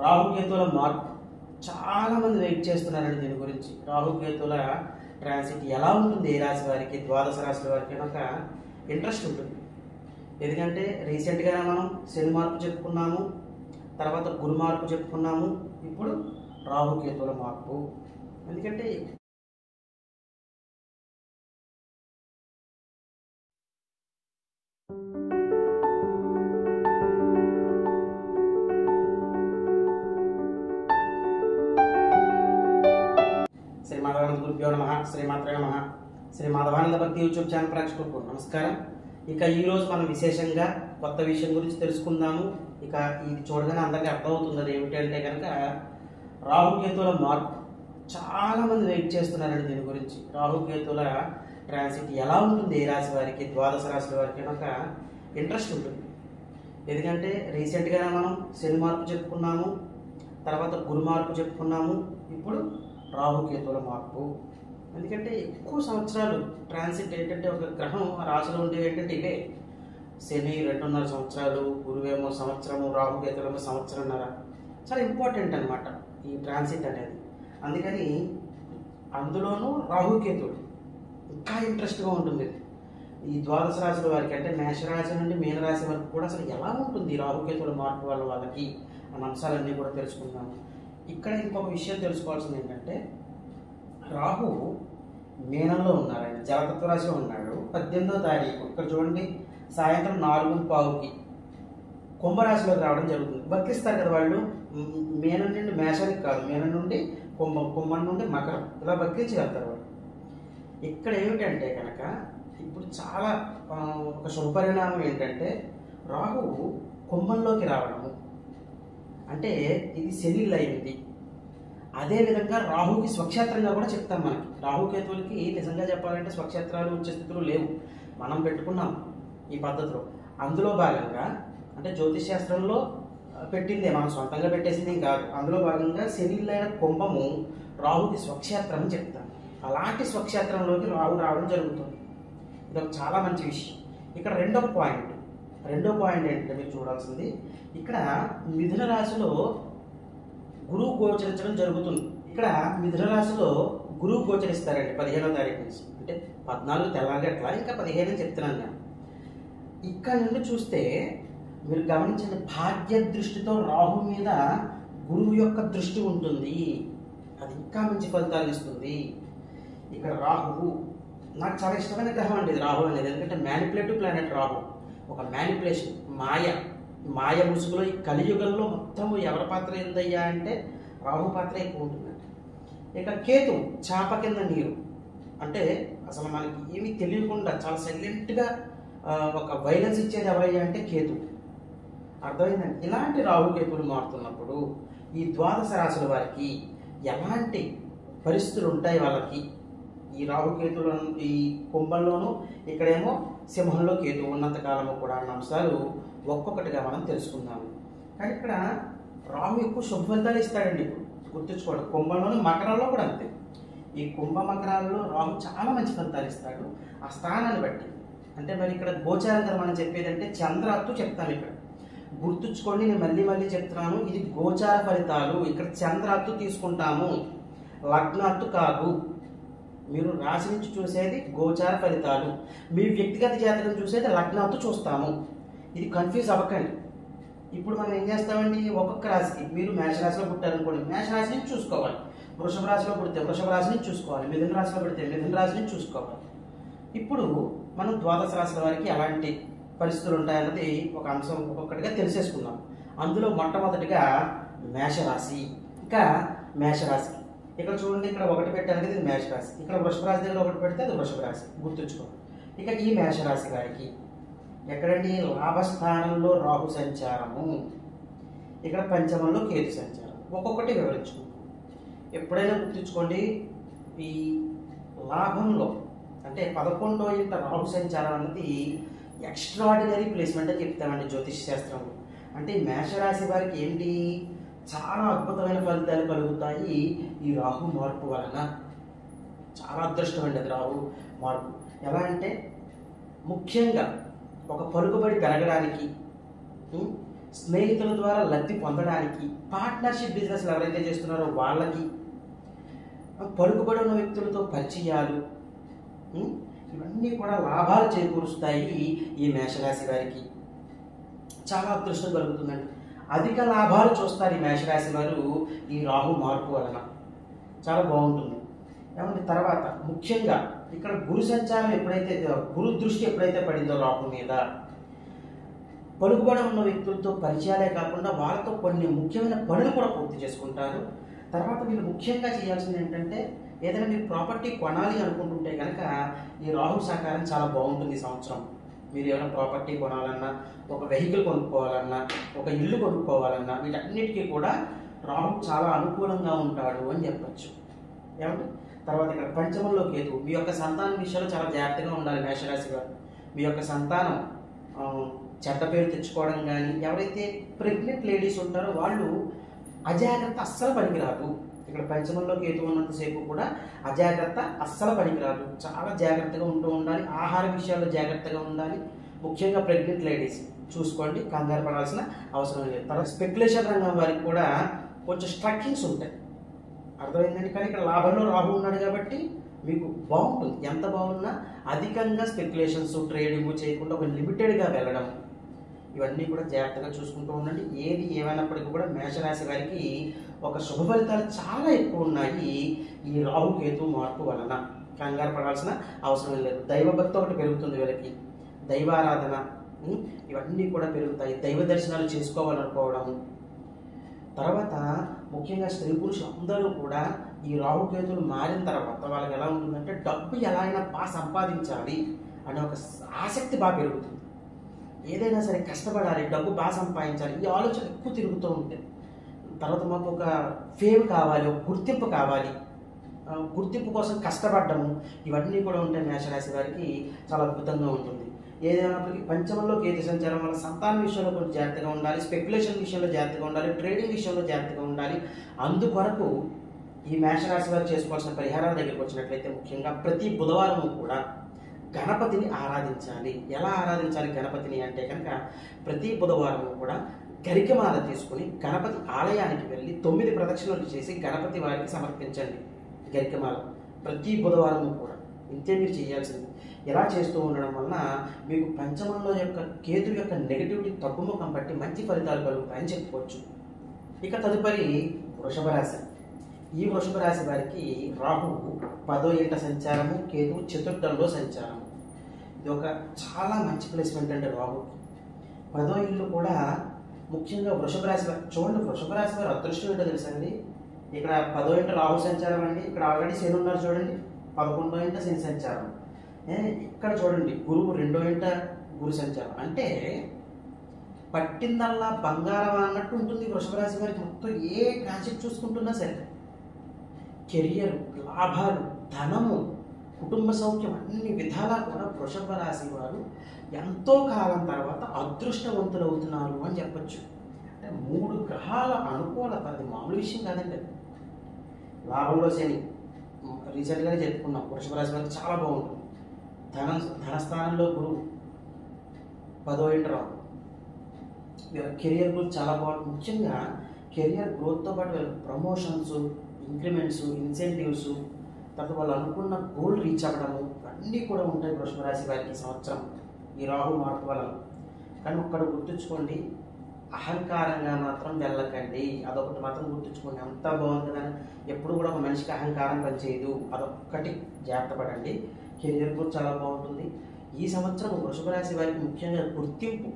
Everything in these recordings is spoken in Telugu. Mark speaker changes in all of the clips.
Speaker 1: రాహుకేతువుల మార్పు చాలా మంది వెయిట్ చేస్తున్నారండి. దీని గురించి రాహుకేతువుల ట్రాన్సిట్ ఎలా ఉంటుంది, ఏ రాశి వారికి, ద్వాదశ రాశుల వారికి ఒక ఇంట్రెస్ట్ ఉంటుంది. ఎందుకంటే రీసెంట్గానే మనం శని మార్పు చెప్పుకున్నాము, తర్వాత గురు మార్పు చెప్పుకున్నాము, ఇప్పుడు రాహుకేతువుల మార్పు. ఎందుకంటే శ్రీ మాధవానంద గురుభ్యో నమః, శ్రీమాత్రే నమః. శ్రీ మాధవానంద భక్తి యూట్యూబ్ ఛానల్ ప్రేక్షకులకు నమస్కారం. ఇక ఈరోజు మనం విశేషంగా కొత్త విషయం గురించి తెలుసుకుందాము. ఇక ఇది చూడగానే అందరికీ అర్థమవుతుంది. అది ఏమిటంటే కనుక రాహుకేతువుల మార్పు చాలా మంది వెయిట్ చేస్తున్నారండి. దీని గురించి రాహుకేతువుల ట్రాన్సిట్ ఎలా ఉంటుంది, ఏ రాశి వారికి, ద్వాదశ రాశుల వారికి ఒక ఇంట్రెస్ట్ ఉంటుంది. ఎందుకంటే రీసెంట్గానే మనం శని మార్పు చెప్పుకున్నాము, తర్వాత గురు మార్పు చెప్పుకున్నాము, ఇప్పుడు రాహుకేతువుల మార్పు. ఎందుకంటే ఎక్కువ సంవత్సరాలు ట్రాన్సిట్ ఏంటంటే ఒక గ్రహం రాశిలో ఉండేవి ఏంటంటే ఇవే. శని 2.5 సంవత్సరాలు, గురువేమో సంవత్సరము, రాహుకేతువులేమో సంవత్సరంన్నర. చాలా ఇంపార్టెంట్ అనమాట ఈ ట్రాన్సిట్ అనేది. అందుకని అందులోనూ రాహుకేతువులు ఇంకా ఇంట్రెస్ట్గా ఉంటుంది. ఈ ద్వాదశ రాశుల వారికి అంటే మేషరాశి నుండి మీనరాశి వరకు కూడా అసలు ఎలా ఉంటుంది రాహుకేతువుల మార్పు వల్ల వాళ్ళకి అన్న అంశాలన్నీ కూడా తెలుసుకుందాము. ఇక్కడ ఇంకొక విషయం తెలుసుకోవాల్సింది ఏంటంటే రాహు మీనంలో ఉన్నారు, ఆయన జలతత్వ రాశిలో ఉన్నాడు. 18వ తారీఖు ఇక్కడ చూడండి, సాయంత్రం 4:15కి కుంభరాశిలోకి రావడం జరుగుతుంది. వక్రిస్తారు కదా వాళ్ళు, మీనం నుండి మేషానికి కాదు, మీనం నుండి కుంభం, కుంభం నుండి మకరం, ఇలా వక్రించి వెళ్తారు వాళ్ళు. ఇక్కడ ఏమిటంటే కనుక ఇప్పుడు చాలా ఒక శుభపరిణామం ఏంటంటే రాహువు కుంభంలోకి రావడము. అంటే ఇది శని అయింది. అదేవిధంగా రాహుకి స్వక్షేత్రంగా కూడా చెప్తాం. మనకి రాహుకేతువులకి నిజంగా చెప్పాలంటే స్వక్షేత్రాలు, ఉచ్చస్థితులు లేవు, మనం పెట్టుకున్నాం ఈ పద్ధతిలో. అందులో భాగంగా అంటే జ్యోతిష్ శాస్త్రంలో పెట్టిందే, మనం సొంతంగా పెట్టేసింది కాదు. అందులో భాగంగా శనిలైన కుంభము రాహుకి స్వక్షేత్రం అని చెప్తాం. అలాంటి స్వక్షేత్రంలోకి రాహు రావడం జరుగుతుంది. ఇది ఒక చాలా మంచి విషయం. ఇక్కడ రెండో పాయింట్ ఏంటంటే మీరు చూడాల్సింది, ఇక్కడ మిథున రాశిలో గురువు గోచరించడం జరుగుతుంది. ఇక్కడ మిథున రాశిలో గురువు గోచరిస్తారండి 15వ తారీఖు నుంచి. అంటే 14 తెల్లగట్ల, ఇంకా 15 చెప్తున్నాను నేను. ఇక్కడ నుండి చూస్తే మీరు గమనించండి, భాగ్య దృష్టితో రాహు మీద గురువు యొక్క దృష్టి ఉంటుంది. అది ఇంకా మంచి ఫలితాలు ఇస్తుంది. ఇక్కడ రాహువు నాకు చాలా ఇష్టమైన గ్రహం అండి ఇది రాహు అనేది. ఎందుకంటే మ్యానిపులేటివ్ ప్లానెట్ రాహు. ఒక మ్యానిపులేషన్, మాయ ముసుగులో ఈ కలియుగంలో మొత్తము ఎవరి పాత్ర ఏందయ్యా అంటే రాహు పాత్ర ఎక్కువ ఉంటుందండి. ఇక కేతు చాప కింద నీరు, అంటే అసలు మనకి ఏమీ తెలియకుండా చాలా సైలెంట్గా ఒక వైలెన్స్ ఇచ్చేది ఎవరయ్యా అంటే కేతు. అర్థమైందండి. ఇలాంటి రాహుకేతువులు మారుతున్నప్పుడు ఈ ద్వాదశ రాశుల వారికి ఎలాంటి పరిస్థితులు ఉంటాయి వాళ్ళకి, ఈ రాహుకేతువుల ఈ కుంభంలోనూ ఇక్కడేమో సింహంలో కేతు ఉన్నంత కాలము కూడా అన్న అంశాలు ఒక్కొక్కటిగా మనం తెలుసుకుందాము. కానీ ఇక్కడ రాహు ఎక్కువ శుభ ఫలితాలు ఇస్తాడండి. ఇప్పుడు గుర్తుంచుకోండి, కుంభంలోనూ మకరంలో కూడా అంతే. ఈ కుంభ మకరాల్లో రాహు చాలా మంచి ఫలితాలు ఇస్తాడు ఆ స్థానాన్ని బట్టి. అంటే మరి ఇక్కడ గోచారం కదా మనం చెప్పేది, అంటే చంద్రాత్తు చెప్తాను. ఇక్కడ గుర్తుంచుకోండి, నేను మళ్ళీ చెప్తున్నాను, ఇది గోచార ఫలితాలు. ఇక్కడ చంద్రాత్తు తీసుకుంటాము, లగ్నాత్తు కాదు. మీరు రాశి నుంచి చూసేది గోచార ఫలితాలు, మీ వ్యక్తిగత జాతకం చూసేది లగ్నాత్తు చూస్తాము. ఇది కన్ఫ్యూజ్ అవ్వకండి. ఇప్పుడు మనం ఏం చేస్తామండి, ఒక్కొక్క రాశికి, మీరు మేషరాశిలో పుట్టారనుకోండి, మేషరాశి నుంచి చూసుకోవాలి. వృషభ రాశిలో పుడితే వృషభ రాశి నుంచి చూసుకోవాలి. మిథున రాశిలో పుడితే మిథున రాశి నుంచి చూసుకోవాలి. ఇప్పుడు మనం ద్వాదశ రాశుల వారికి ఎలాంటి పరిస్థితులు ఉంటాయన్నది ఒక అంశం ఒక్కొక్కటిగా తెలిసేసుకుందాం. అందులో మొట్టమొదటిగా మేషరాశి. ఇంకా మేషరాశి ఇక్కడ చూడండి, ఇక్కడ 1 పెట్టాను కదా, ఇది మేషరాశి. ఇక్కడ వృషభ రాశి దగ్గర 1 పెడితే అది వృషభ రాశి, గుర్తుంచుకోండి. ఇక ఈ మేషరాశి గారికి ఎక్కడండి, లాభస్థానంలో రాహు సంచారము, ఇక్కడ పంచమంలో కేతు సంచారం. ఒక్కొక్కటి వివరించుకుంటాం. ఎప్పుడైనా గుర్తుంచుకోండి, ఈ లాభంలో అంటే 11వ ఇంట రాహు సంచారం అన్నది ఎక్స్ట్రాడినరీ ప్లేస్మెంట్ అని చెప్తామండి జ్యోతిష్ శాస్త్రంలో. అంటే ఈ మేషరాశి వారికి ఏంటి, చాలా అద్భుతమైన ఫలితాలు కలుగుతాయి ఈ రాహు మార్పు వలన. చాలా అదృష్టం అండి అది రాహు మార్పు. ఎలా అంటే ముఖ్యంగా ఒక పలుకుబడి పెరగడానికి, స్నేహితుల ద్వారా లబ్ధి పొందడానికి, పార్ట్నర్షిప్ బిజినెస్లు ఎవరైతే చేస్తున్నారో వాళ్ళకి, పలుకుబడి ఉన్న వ్యక్తులతో పరిచయాలు, ఇవన్నీ కూడా లాభాలు చేకూరుస్తాయి. ఈ మేషరాశి వారికి చాలా అదృష్టం కలుగుతుందండి. అధిక లాభాలు చూస్తారు ఈ మేషరాశి వారు ఈ రాహు మార్పు వలన. చాలా బాగుంటుంది. ఏమంటే తర్వాత ముఖ్యంగా ఇక్కడ గురు సంచారం ఎప్పుడైతే, గురు దృష్టి ఎప్పుడైతే పడిందో రాహు మీద, పలుకుబడి ఉన్న వ్యక్తులతో పరిచయాలే కాకుండా వాళ్ళతో కొన్ని ముఖ్యమైన పనులు కూడా పూర్తి చేసుకుంటారు. తర్వాత మీరు ముఖ్యంగా చేయాల్సింది ఏంటంటే, ఏదైనా మీరు ప్రాపర్టీ కొనాలి అనుకుంటుంటే కనుక ఈ రాహు సహకారం చాలా బాగుంటుంది ఈ సంవత్సరం. మీరు ఏమైనా ప్రాపర్టీ కొనాలన్నా, ఒక వెహికల్ కొనుక్కోవాలన్నా, ఒక ఇల్లు కొనుక్కోవాలన్నా, వీటన్నిటికీ కూడా రాహు చాలా అనుకూలంగా ఉంటాడు అని చెప్పచ్చు. ఏమంటే తర్వాత ఇక్కడ పంచమంలో కేతు, మీ యొక్క సంతానం విషయంలో చాలా జాగ్రత్తగా ఉండాలి మేషరాశి వారు. మీ యొక్క సంతానం చెడ్డ పేరు తెచ్చుకోవడం కానీ, ఎవరైతే ప్రెగ్నెంట్ లేడీస్ ఉంటారో వాళ్ళు అజాగ్రత్త అస్సలు పనికిరాదు. ఇక్కడ పంచమంలో కేతు ఉన్నంతసేపు కూడా అజాగ్రత్త అస్సలు పనికిరాదు. చాలా జాగ్రత్తగా ఉంటూ ఉండాలి. ఆహార విషయాల్లో జాగ్రత్తగా ఉండాలి. ముఖ్యంగా ప్రెగ్నెంట్ లేడీస్ చూసుకోండి, కంగారు పడాల్సిన అవసరం లేదు. తర్వాత స్పెక్యులేషన్ రంగం వారికి కూడా కొంచెం స్ట్రక్కింగ్స్ ఉంటాయి, అర్థమైందండి. కానీ ఇక్కడ లాభంలో రాహు ఉన్నాడు కాబట్టి మీకు బాగుంటుంది. ఎంత బాగున్నా అధికంగా స్పెక్యులేషన్స్, ట్రేడింగ్ చేయకుండా ఒక లిమిటెడ్గా వెళ్ళడం, ఇవన్నీ కూడా జాగ్రత్తగా చూసుకుంటూ ఉండండి. ఏది ఏమైనప్పటికీ కూడా మేషరాశి వారికి ఒక శుభ ఫలితాలు చాలా ఎక్కువ ఉన్నాయి ఈ రాహుకేతు మార్పు వలన. కంగారు పడాల్సిన అవసరం లేదు. దైవభక్తి ఒకటి పెరుగుతుంది వీళ్ళకి, దైవారాధన, ఇవన్నీ కూడా పెరుగుతాయి. దైవ దర్శనాలు చేసుకోవాలనుకోవడం. తర్వాత ముఖ్యంగా స్త్రీ పురుషులు అందరూ కూడా ఈ రాహుకేతులు మారిన తర్వాత వాళ్ళకి ఎలా ఉంటుందంటే, డబ్బు ఎలా అయినా బాగా సంపాదించాలి అనే ఒక ఆసక్తి బాగా పెరుగుతుంది. ఏదైనా సరే కష్టపడాలి, డబ్బు బాగా సంపాదించాలి, ఈ ఆలోచన ఎక్కువ తిరుగుతూ ఉంటుంది. తర్వాత మాకు ఒక ఫేమ్ కావాలి, ఒక గుర్తింపు కావాలి, గుర్తింపు కోసం కష్టపడము, ఇవన్నీ కూడా ఉంటాయి మేషరాశి వారికి. చాలా అద్భుతంగా ఉంటుంది. ఏదైనప్పటికీ పంచమంలో కేతు సంచారం వల్ల సంతాన విషయంలో కొంచెం జాగ్రత్తగా ఉండాలి, స్పెక్యులేషన్ విషయంలో జాగ్రత్తగా ఉండాలి, ట్రేడింగ్ విషయంలో జాగ్రత్తగా ఉండాలి. అందుకొరకు ఈ మేషరాశి వారు చేసుకోవాల్సిన పరిహారాల దగ్గరికి వచ్చినట్లయితే, ముఖ్యంగా ప్రతి బుధవారం కూడా గణపతిని ఆరాధించాలి. ఎలా ఆరాధించాలి గణపతిని అంటే కనుక, ప్రతి బుధవారం కూడా గరికమాల తీసుకుని గణపతి ఆలయానికి వెళ్ళి 9 ప్రదక్షిణలు చేసి గణపతి వారికి సమర్పించండి గరికమాల. ప్రతి బుధవారం కూడా ఇంతే మీరు చేయాల్సింది. ఇలా చేస్తూ ఉండడం వలన మీకు పంచమంలో యొక్క కేతు యొక్క నెగిటివిటీ తగ్గుముఖం బట్టి మంచి ఫలితాలు కలుగుతాయని చెప్పుకోవచ్చు. ఇక తదుపరి వృషభ రాశి. ఈ వృషభ రాశి వారికి రాహు 10వ ఇంట సంచారము, కేతు చతుర్థంలో సంచారము. ఇది ఒక చాలా మంచి ప్లేస్మెంట్ అంటే రాహు 10వ ఇల్లు కూడా ముఖ్యంగా వృషభ రాశి వారు. చూడండి, వృషభ రాశి వారు అదృష్టం ఏంటో తెలుసండి. ఇక్కడ 10వ ఇంట రాహు సంచారం అండి, ఇక్కడ ఆల్రెడీ శని ఉన్నారు చూడండి, 11వ ఇంట శని సంచారం. ఇక్కడ చూడండి గురువు 2వ ఇంట గురు సంచారం. అంటే పట్టిందల్లా బంగారం అన్నట్టు ఉంటుంది వృషభ రాశి వారికి. మొత్తం ఏ కాన్సెప్ట్ చూసుకుంటున్నా సరే, కెరియర్, లాభాలు, ధనము, కుటుంబ సౌఖ్యం, అన్ని విధాలా కూడా వృషభ రాశి వారు ఎంతో కాలం తర్వాత అదృష్టవంతులు అవుతున్నారు అని చెప్పచ్చు. అంటే 3 గ్రహాల అనుకూలత, అది మామూలు విషయం కాదండి. లాభంలో శని రీసెంట్గానే చెప్పుకున్నాం, వృషభ రాశి వారికి చాలా బాగుంటుంది. ధనస్థానంలో గురువు, 10వ ఇంట రాహు. కెరియర్ గ్రోత్ చాలా బాగుంటుంది. ముఖ్యంగా కెరియర్ గ్రోత్తో పాటు ప్రమోషన్స్, ఇంక్రిమెంట్స్, ఇన్సెంటివ్స్, తర్వాత వాళ్ళు అనుకున్న గోల్ రీచ్ అవ్వడము, అన్నీ కూడా ఉంటాయి వృషభ రాశి వారికి సంవత్సరం ఈ రాహు మార్పు వలన. కానీ ఒక్కడు గుర్తుంచుకోండి, అహంకారంగా మాత్రం వెళ్ళకండి. అదొకటి మాత్రం గుర్తుంచుకోండి. అంతా బాగుంది కానీ ఎప్పుడు కూడా ఒక మనిషికి అహంకారం పనిచేయదు, అదొక్కటి జాగ్రత్త పడండి. కెరియర్ కూడా చాలా బాగుంటుంది ఈ సంవత్సరం. వృషభ రాశి వారికి ముఖ్యంగా గుర్తింపు,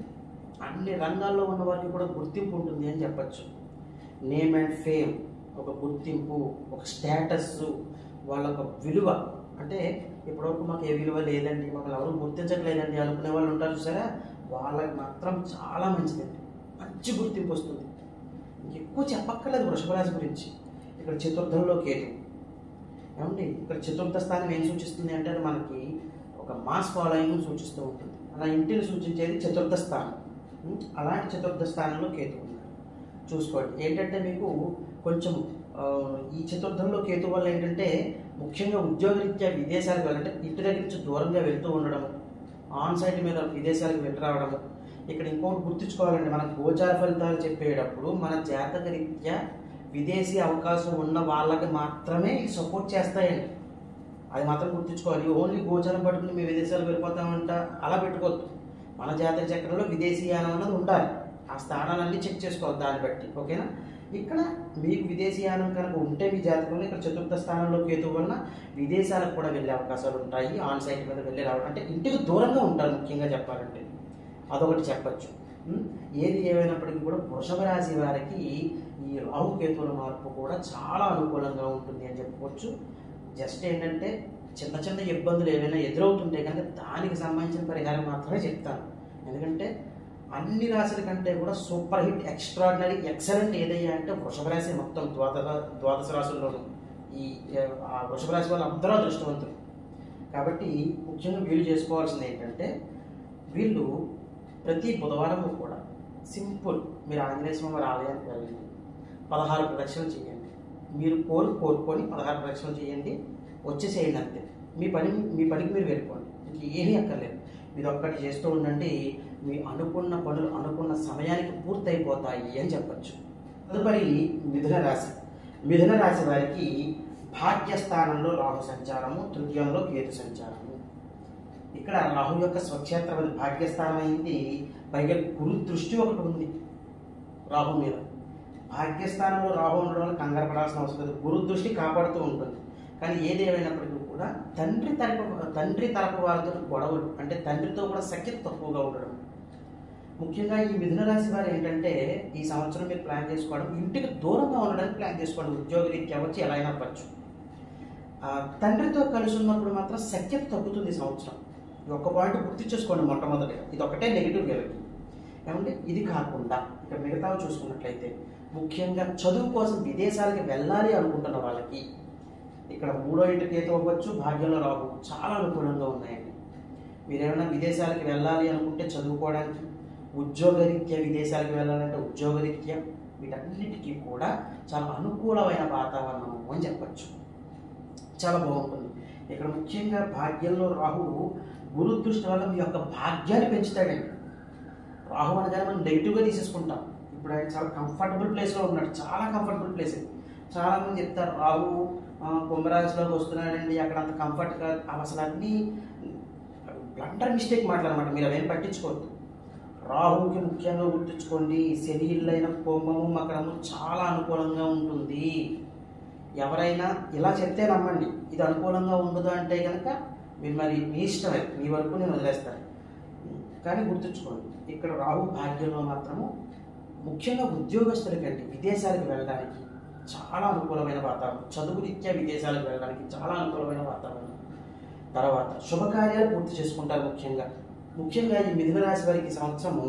Speaker 1: అన్ని రంగాల్లో ఉన్న వారికి కూడా గుర్తింపు ఉంటుంది అని చెప్పచ్చు. నేమ్ అండ్ ఫేమ్, ఒక గుర్తింపు, ఒక స్టేటస్, వాళ్ళొక విలువ. అంటే ఇప్పటివరకు మాకు ఏ విలువ లేదండి, మమ్మల్ని ఎవరు గుర్తించట్లేదండి అనుకునే వాళ్ళు ఉంటారు చూసారా, వాళ్ళకి మాత్రం చాలా మంచిదండి, మంచి గుర్తింపు వస్తుంది. ఇంకెక్కువ చెప్పక్కర్లేదు వృషభ రాశి గురించి. ఇక్కడ చతుర్థంలో కేతు. ఏమండి ఇక్కడ చతుర్థ స్థానం ఏం సూచిస్తుంది అంటే, మనకి ఒక మాస్ ఫాలోయింగ్ సూచిస్తూ ఉంటుంది. అలా ఇంటిని సూచించేది చతుర్థ స్థానం. అలాంటి చతుర్థ స్థానంలో కేతు ఉన్నారు. చూసుకోండి ఏంటంటే, మీకు కొంచెం ఈ చతుర్థంలో కేతు వల్ల ఏంటంటే, ముఖ్యంగా ఉద్యోగరీత్యా విదేశాలకు వెళ్ళాలంటే ఇంటి దగ్గర నుంచి దూరంగా వెళ్తూ ఉండడము, ఆన్ సైట్ మీద విదేశాలకు వెళ్ళి రావడము, ఇక్కడ ఇంకోటి గుర్తుంచుకోవాలండి, మన గోచార ఫలితాలు చెప్పేటప్పుడు మన జాతక రీత్యా విదేశీ అవకాశం ఉన్న వాళ్ళకి మాత్రమే ఇది సపోర్ట్ చేస్తాయండి. అది మాత్రం గుర్తుంచుకోవాలి. ఓన్లీ గోచారం పట్టుకుని మేము విదేశాలు వెళ్ళిపోతామంట అలా పెట్టుకోవద్దు. మన జాతక చక్రంలో విదేశీయానం అన్నది ఉండాలి. ఆ స్థానాలన్నీ చెక్ చేసుకోవాలి దాన్ని బట్టి, ఓకేనా. ఇక్కడ మీకు విదేశీయానం కనుక ఉంటే మీ జాతకంలో ఇక్కడ చతుర్థ స్థానంలో కేతు వలన విదేశాలకు కూడా వెళ్ళే అవకాశాలు ఉంటాయి. ఆన్ సైట్ మీద వెళ్ళి రావడం అంటే ఇంటికి దూరంగా ఉంటారు ముఖ్యంగా చెప్పాలంటే, అదొకటి చెప్పచ్చు. ఏది ఏమైనప్పటికీ కూడా వృషభ రాశి వారికి ఈ రాహుకేతువుల మార్పు కూడా చాలా అనుకూలంగా ఉంటుంది అని చెప్పుకోవచ్చు. జస్ట్ ఏంటంటే చిన్న చిన్న ఇబ్బందులు ఏమైనా ఎదురవుతుంటే కనుక దానికి సంబంధించిన పరిహారం మాత్రమే చెప్తాను. ఎందుకంటే అన్ని రాశుల కంటే కూడా సూపర్ హిట్, ఎక్స్ట్రాడినరీ, ఎక్సలెంట్ ఏదయ్యా అంటే వృషభ రాశి. మొత్తం ద్వాదశ రాశుల్లోనూ ఈ వృషభ రాశి వాళ్ళు అందరూ అదృష్టవంతులు. కాబట్టి ముఖ్యంగా వీళ్ళు చేసుకోవాల్సింది ఏంటంటే, వీళ్ళు ప్రతి బుధవారం కూడా సింపుల్ మీరు ఆంజనేయ స్వామి వారి ఆలయానికి వెళ్ళండి, 16 ప్రదక్షిణలు చేయండి. మీరు కోరుకొని 16 ప్రదక్షిణలు చేయండి, వచ్చేసేయండి అంతే. మీ పనికి మీరు వెళ్ళిపోండి, ఇంకేమీ అక్కర్లేదు. మీరు ఒక్కటి చేస్తూ ఉండండి, మీ అనుకున్న పనులు అనుకున్న సమయానికి పూర్తయిపోతాయి అని చెప్పచ్చు. తదుపరి మిథున రాశి. మిథున రాశి వారికి భాగ్యస్థానంలో రాహు సంచారము, తృతీయంలో కేతు సంచారము. ఇక్కడ రాహు యొక్క స్వక్షేత్రం అది భాగ్యస్థానం అయింది. పైగా గురు దృష్టి ఒకటి ఉంది రాహు మీద. భాగ్యస్థానంలో రాహు ఉండడం వల్ల కంగారు పడాల్సిన అవసరం లేదు, గురు దృష్టి కాపాడుతూ ఉంటుంది. కానీ ఏది ఏమైనప్పటికీ కూడా తండ్రి తరపు వారితో గొడవలు, అంటే తండ్రితో కూడా సఖ్యత తక్కువగా ఉండడం. ముఖ్యంగా ఈ మిథున రాశి వారు ఏంటంటే ఈ సంవత్సరం మీరు ప్లాన్ చేసుకోవడం, ఇంటికి దూరంగా ఉండడానికి ప్లాన్ చేసుకోండి. ఉద్యోగ రీత్యా వచ్చి ఎలా అయినా అవ్వచ్చు. తండ్రితో కలిసి ఉన్నప్పుడు మాత్రం సఖ్యత తగ్గుతుంది ఈ సంవత్సరం. ఈ ఒక్క పాయింట్ గుర్తు చేసుకోండి మొట్టమొదటిగా. ఇది ఒకటే నెగిటివ్ వీళ్ళకి. ఏమంటే ఇది కాకుండా ఇక మిగతావి చూసుకున్నట్లయితే ముఖ్యంగా చదువు కోసం విదేశాలకి వెళ్ళాలి అనుకుంటున్న వాళ్ళకి ఇక్కడ 3వ ఇంటి కేతు అవ్వచ్చు, భాగ్యంలో రాహు చాలా అనుకూలంగా ఉన్నాయండి. మీరేమైనా విదేశాలకి వెళ్ళాలి అనుకుంటే చదువుకోవడానికి, ఉద్యోగరీత్యా విదేశాలకు వెళ్ళాలంటే ఉద్యోగరీత్యా, వీటన్నిటికీ కూడా చాలా అనుకూలమైన వాతావరణం అని చెప్పచ్చు. చాలా బాగుంటుంది. ఇక్కడ ముఖ్యంగా భాగ్యంలో రాహువు గురు దృష్టి వల్ల మీ యొక్క భాగ్యాన్ని పెంచుతాడండి. రాహు అనగానే మనం నెగిటివ్గా తీసేసుకుంటాం. ఇప్పుడు ఆయన చాలా కంఫర్టబుల్ ప్లేస్లో ఉన్నాడు, చాలా కంఫర్టబుల్ ప్లేస్. చాలామంది చెప్తారు రాహు కుంభరాశిలోకి వస్తున్నాడండి, అక్కడ అంత కంఫర్ట్గా. అసలు అన్నీ బ్లండర్ మిస్టేక్ మాట్లాడమాట, మీరు అవేం పట్టించుకోవద్దు. రాహుకి ముఖ్యంగా గుర్తుంచుకోండి, శని ఇళ్ళైన కుంభము మకరము చాలా అనుకూలంగా ఉంటుంది. ఎవరైనా ఇలా చెప్తే నమ్మండి, ఇది అనుకూలంగా ఉండదు అంటే కనుక మీరు మరి మీ ఇష్టమే, మీ వరకు నేను వదిలేస్తాను. కానీ గుర్తుంచుకోండి, ఇక్కడ రాహు భాగ్యంలో మాత్రము ముఖ్యంగా ఉద్యోగస్తులకంటే విదేశాలకు వెళ్ళడానికి చాలా అనుకూలమైన వాతావరణం, చదువు రీత్యా విదేశాలకు వెళ్ళడానికి చాలా అనుకూలమైన వాతావరణం. తర్వాత శుభకార్యాలు పూర్తి చేసుకుంటారు. ముఖ్యంగా ఈ మిథున రాశి వారికి సంవత్సరము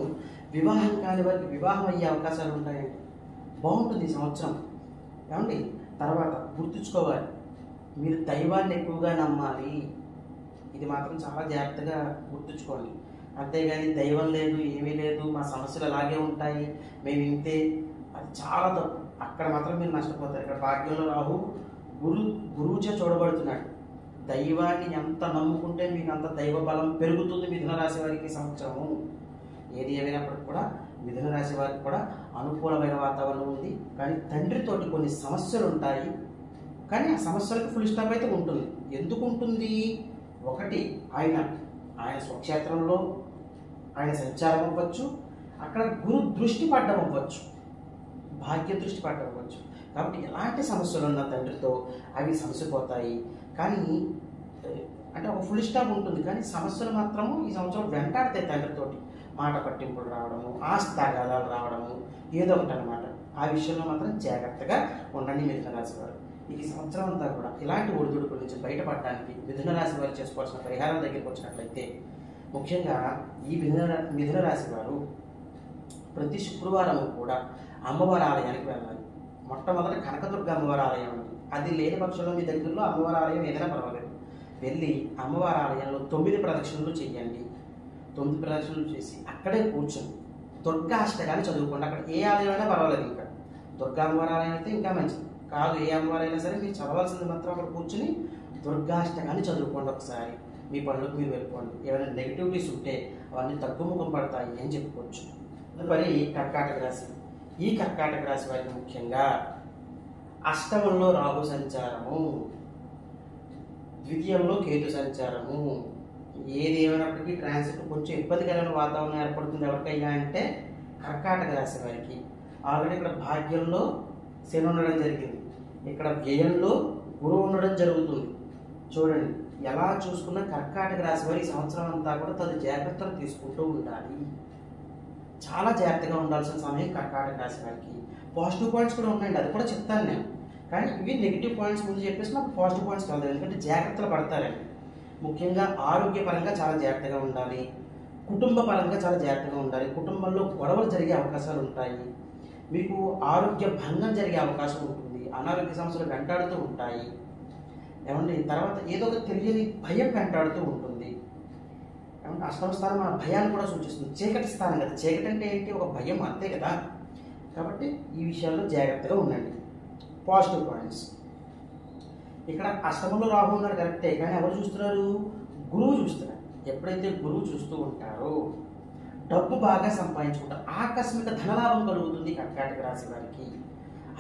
Speaker 1: వివాహం కాని వారికి వివాహం అయ్యే అవకాశాలు ఉంటాయండి. బాగుంటుంది ఈ సంవత్సరం. ఏమండి తర్వాత గుర్తుంచుకోవాలి, మీరు దైవాన్ని ఎక్కువగా నమ్మాలి. ఇది మాత్రం చాలా జాగ్రత్తగా గుర్తుంచుకోండి. అంతేగాని దైవం లేదు, ఏమీ లేదు, మా సమస్యలు అలాగే ఉంటాయి, మేము ఇంతే, అది చాలా తప్పు. అక్కడ మాత్రం మీరు నష్టపోతారు. ఇక్కడ భాగ్యంలో రాహు గురువుచే చూడబడుతున్నాడు. దైవాన్ని ఎంత నమ్ముకుంటే మీకు అంత దైవ బలం పెరుగుతుంది మిథున రాశి వారికి సంవత్సరము. ఏది ఏమైనప్పటికీ కూడా మిథున రాశి వారికి కూడా అనుకూలమైన వాతావరణం ఉంది. కానీ తండ్రితోటి కొన్ని సమస్యలు ఉంటాయి. కానీ ఆ సమస్యలకు ఫుల్ స్టాప్ అయితే ఉంటుంది. ఎందుకు ఉంటుంది? ఒకటి ఆయన స్వక్షేత్రంలో ఆయన సంచారం అవ్వచ్చు, అక్కడ గురు దృష్టి పడ్డం అవ్వచ్చు, భాగ్య దృష్టి పడ్డం అవ్వచ్చు. కాబట్టి ఎలాంటి సమస్యలు ఉన్న తండ్రితో అవి సమసిపోతాయి. కానీ అంటే ఒక ఫుల్ స్టాప్ ఉంటుంది, కానీ సమస్యలు మాత్రము ఈ సంవత్సరం వెంటాడితే తండ్రితోటి మాట పట్టింపులు రావడము, ఆస్తి తగాదాలు రావడము, ఏదో ఒకటి అనమాట. ఆ విషయంలో మాత్రం జాగ్రత్తగా ఉండండి మిథున రాశి వారు. ఈ సంవత్సరం అంతా కూడా ఇలాంటి ఒడిదుడుకుల నుంచి బయటపడడానికి మిథున రాశి వారు చేసుకోవాల్సిన పరిహారం దగ్గరికి వచ్చినట్లయితే ముఖ్యంగా ఈ మిథున రాశి వారు ప్రతి శుక్రవారం కూడా అమ్మవారి ఆలయానికి వెళ్ళాలి. మొట్టమొదటి కనకదుర్గ అమ్మవారి ఆలయం ఉంది. అది లేని పక్షంలో మీ దగ్గరలో అమ్మవారి ఆలయం ఏదైనా పర్వాలేదు, వెళ్ళి అమ్మవారి ఆలయంలో 9 ప్రదక్షిణలు చేయండి. 9 ప్రదక్షిణలు చేసి అక్కడే కూర్చొని దుర్గా అష్టకాన్ని చదువుకోండి. అక్కడ ఏ ఆలయం అయినా పర్వాలేదు, ఇంకా దుర్గా అమ్మవారి ఆలయం అయితే ఇంకా మంచిది. కాదు ఏ అమ్మవారు అయినా సరే మీరు చదవాల్సింది మాత్రం అక్కడ కూర్చొని దుర్గా అష్టకాన్ని చదువుకోండి ఒకసారి. మీ పనులకు మీరు వెళ్ళిపోండి. ఏమైనా నెగిటివిటీస్ ఉంటే అవన్నీ తగ్గుముఖం పడతాయి అని చెప్పుకోవచ్చు. తదుపరి కర్కాటక రాశి. ఈ కర్కాటక రాశి వారికి ముఖ్యంగా అష్టమంలో రాహు సంచారము, ద్వితీయంలో కేతు సంచారము, ఏది ఏమైనప్పటికీ ట్రాన్సిట్ కొంచెం ఇబ్బందికరమైన వాతావరణం ఏర్పడుతుంది. ఎవరికైనా అంటే కర్కాటక రాశి వారికి. ఆల్రెడీ ఇక్కడ భాగ్యంలో శని ఉండడం జరిగింది, ఇక్కడ వ్యయంలో గురువు ఉండడం జరుగుతుంది. చూడండి, ఎలా చూసుకున్న కర్కాటక రాశి వారి ఈ సంవత్సరం అంతా కూడా తదు జాగ్రత్తలు తీసుకుంటూ ఉండాలి. చాలా జాగ్రత్తగా ఉండాల్సిన సమయం కర్కాటక రాశి వారికి. పాజిటివ్ పాయింట్స్ కూడా ఉన్నాయండి, అది కూడా చెప్తాను నేను. కానీ ఇవి నెగిటివ్ పాయింట్స్ ముందు చెప్పేసి నాకు పాజిటివ్ పాయింట్స్ కాదు, ఎందుకంటే జాగ్రత్తలు పడతారండి. ముఖ్యంగా ఆరోగ్యపరంగా చాలా జాగ్రత్తగా ఉండాలి, కుటుంబ పరంగా చాలా జాగ్రత్తగా ఉండాలి. కుటుంబంలో గొడవలు జరిగే అవకాశాలు ఉంటాయి, మీకు ఆరోగ్య భంగం జరిగే అవకాశం ఉంటుంది, అనారోగ్య సమస్యలు వెంటాడుతూ ఉంటాయి. ఏమంటే తర్వాత ఏదో ఒక తెలియని భయం వెంటాడుతూ ఉంటుంది. ఏమంటే అష్టమ స్థానం ఆ భయాన్ని కూడా సూచిస్తుంది. చీకటి స్థానం కదా, చీకటి అంటే ఏంటి, ఒక భయం అంతే కదా. కాబట్టి ఈ విషయాల్లో జాగ్రత్తగా ఉండండి. పాజిటివ్ పాయింట్స్, ఇక్కడ అష్టమంలో రాహు ఉన్నారు కరెక్టే, కానీ ఎవరు చూస్తున్నారు, గురువు చూస్తున్నారు. ఎప్పుడైతే గురువు చూస్తూ ఉంటారో డబ్బు బాగా సంపాదించుకుంటారు, ఆకస్మిక ధనలాభం కలుగుతుంది కర్కాటక రాశి వారికి.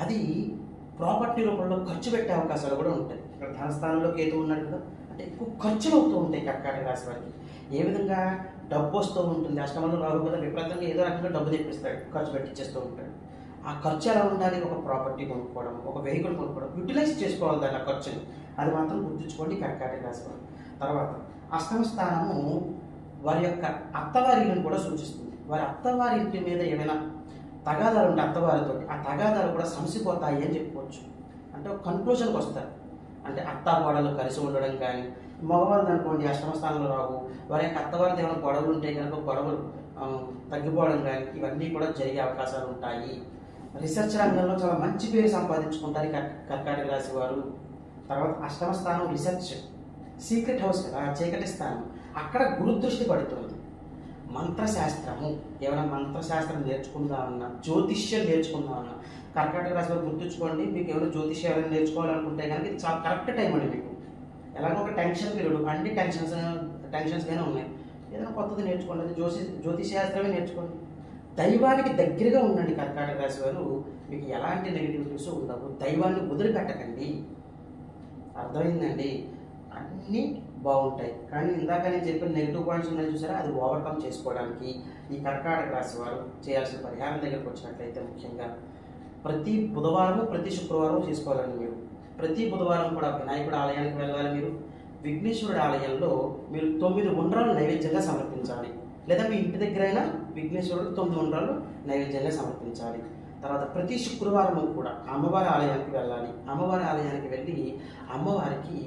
Speaker 1: అది ప్రాపర్టీ రూపంలో ఖర్చు పెట్టే అవకాశాలు కూడా ఉంటాయి. ఇక్కడ ధనస్థానంలో కేతు ఉన్నాడు కదా, అంటే ఎక్కువ ఖర్చులు అవుతూ ఉంటాయి కర్కాటక రాశి వారికి. ఏ విధంగా డబ్బు వస్తూ ఉంటుంది, అష్టమంలో రాహు కదా విపరీతంగా ఏదో రకంగా డబ్బు తెప్పిస్తాడు, ఖర్చు పెట్టించేస్తూ ఉంటాడు. ఆ ఖర్చు ఎలా ఉండాలి, ఒక ప్రాపర్టీ కొనుక్కోవడం, ఒక వెహికల్ కొనుక్కోవడం, యూటిలైజ్ చేసుకోవాలి దాని ఆ ఖర్చుని, అది మాత్రం గుర్తుంచుకోండి కర్కాటక రాశి వారు. తర్వాత అష్టమ స్థానము వారి యొక్క అత్తవారిని కూడా సూచిస్తుంది. వారి అత్తవారి ఇంటి మీద ఏమైనా తగాదాలు ఉంటే అత్తవారితో, ఆ తగాదాలు కూడా సమసిపోతాయి అని చెప్పుకోవచ్చు. అంటే ఒక కన్క్లూజన్కి వస్తారు. అంటే అత్త కోడలు కలిసి ఉండడం కానీ, మగవాళ్ళు అనుకోండి అష్టమ స్థానంలో రావు, వారి యొక్క అత్తవారితో ఏమైనా గొడవలు ఉంటే కనుక గొడవలు తగ్గిపోవడం కానీ, ఇవన్నీ కూడా జరిగే అవకాశాలు ఉంటాయి. రీసెర్చ్ రంగంలో చాలా మంచి పేరు సంపాదించుకుంటారు కర్కాటక రాశి వారు. తర్వాత అష్టమ స్థానం రీసెర్చ్, సీక్రెట్ హౌస్ కదా, చీకటి స్థానం, అక్కడ గురుదృష్టి పడుతుంది. మంత్రశాస్త్రము, ఏమైనా మంత్రశాస్త్రం నేర్చుకుందామన్నా, జ్యోతిష్యం నేర్చుకుందామన్నా, కర్కాటక రాశి వారు గుర్తుంచుకోండి. మీకు ఎవరు జ్యోతిష్యం ఎవరైనా నేర్చుకోవాలనుకుంటే కనుక ఇది చాలా కరెక్ట్ టైం అండి. మీకు ఎలాగో ఒక టెన్షన్ పీరియడ్, అన్ని టెన్షన్స్గానే ఉన్నాయి. ఏదైనా కొత్తది నేర్చుకోండి, అది జ్యోతిషాస్త్రమే నేర్చుకోండి. దైవానికి దగ్గరగా ఉండండి కర్కాటక రాశి వారు, మీకు ఎలాంటి నెగిటివిటీస్ ఉండవు. దైవాన్ని వదిలిపెట్టకండి, అర్థమైందండి. అన్నీ బాగుంటాయి. కానీ ఇందాక నేను చెప్పిన నెగిటివ్ పాయింట్స్ ఉన్నాయి చూసారా, అది ఓవర్కమ్ చేసుకోవడానికి ఈ కర్కాటక రాశి వారు చేయాల్సిన పరిహారం దగ్గరకు వచ్చినట్లయితే ముఖ్యంగా ప్రతి బుధవారం ప్రతి శుక్రవారం చేసుకోవాలండి. మీరు ప్రతి బుధవారం కూడా వినాయకుడు ఆలయానికి వెళ్ళాలి. మీరు విఘ్నేశ్వరుడి ఆలయంలో మీరు 9 ఉండ్రాలు నైవేద్యంగా సమర్పించాలి, లేదా మీ ఇంటి దగ్గరైనా విఘ్నేశ్వరుడు 9 ఉండ్రాలు నైవేద్యంగా సమర్పించాలి. తర్వాత ప్రతి శుక్రవారం కూడా అమ్మవారి ఆలయానికి వెళ్ళాలి. అమ్మవారి ఆలయానికి వెళ్ళి అమ్మవారికి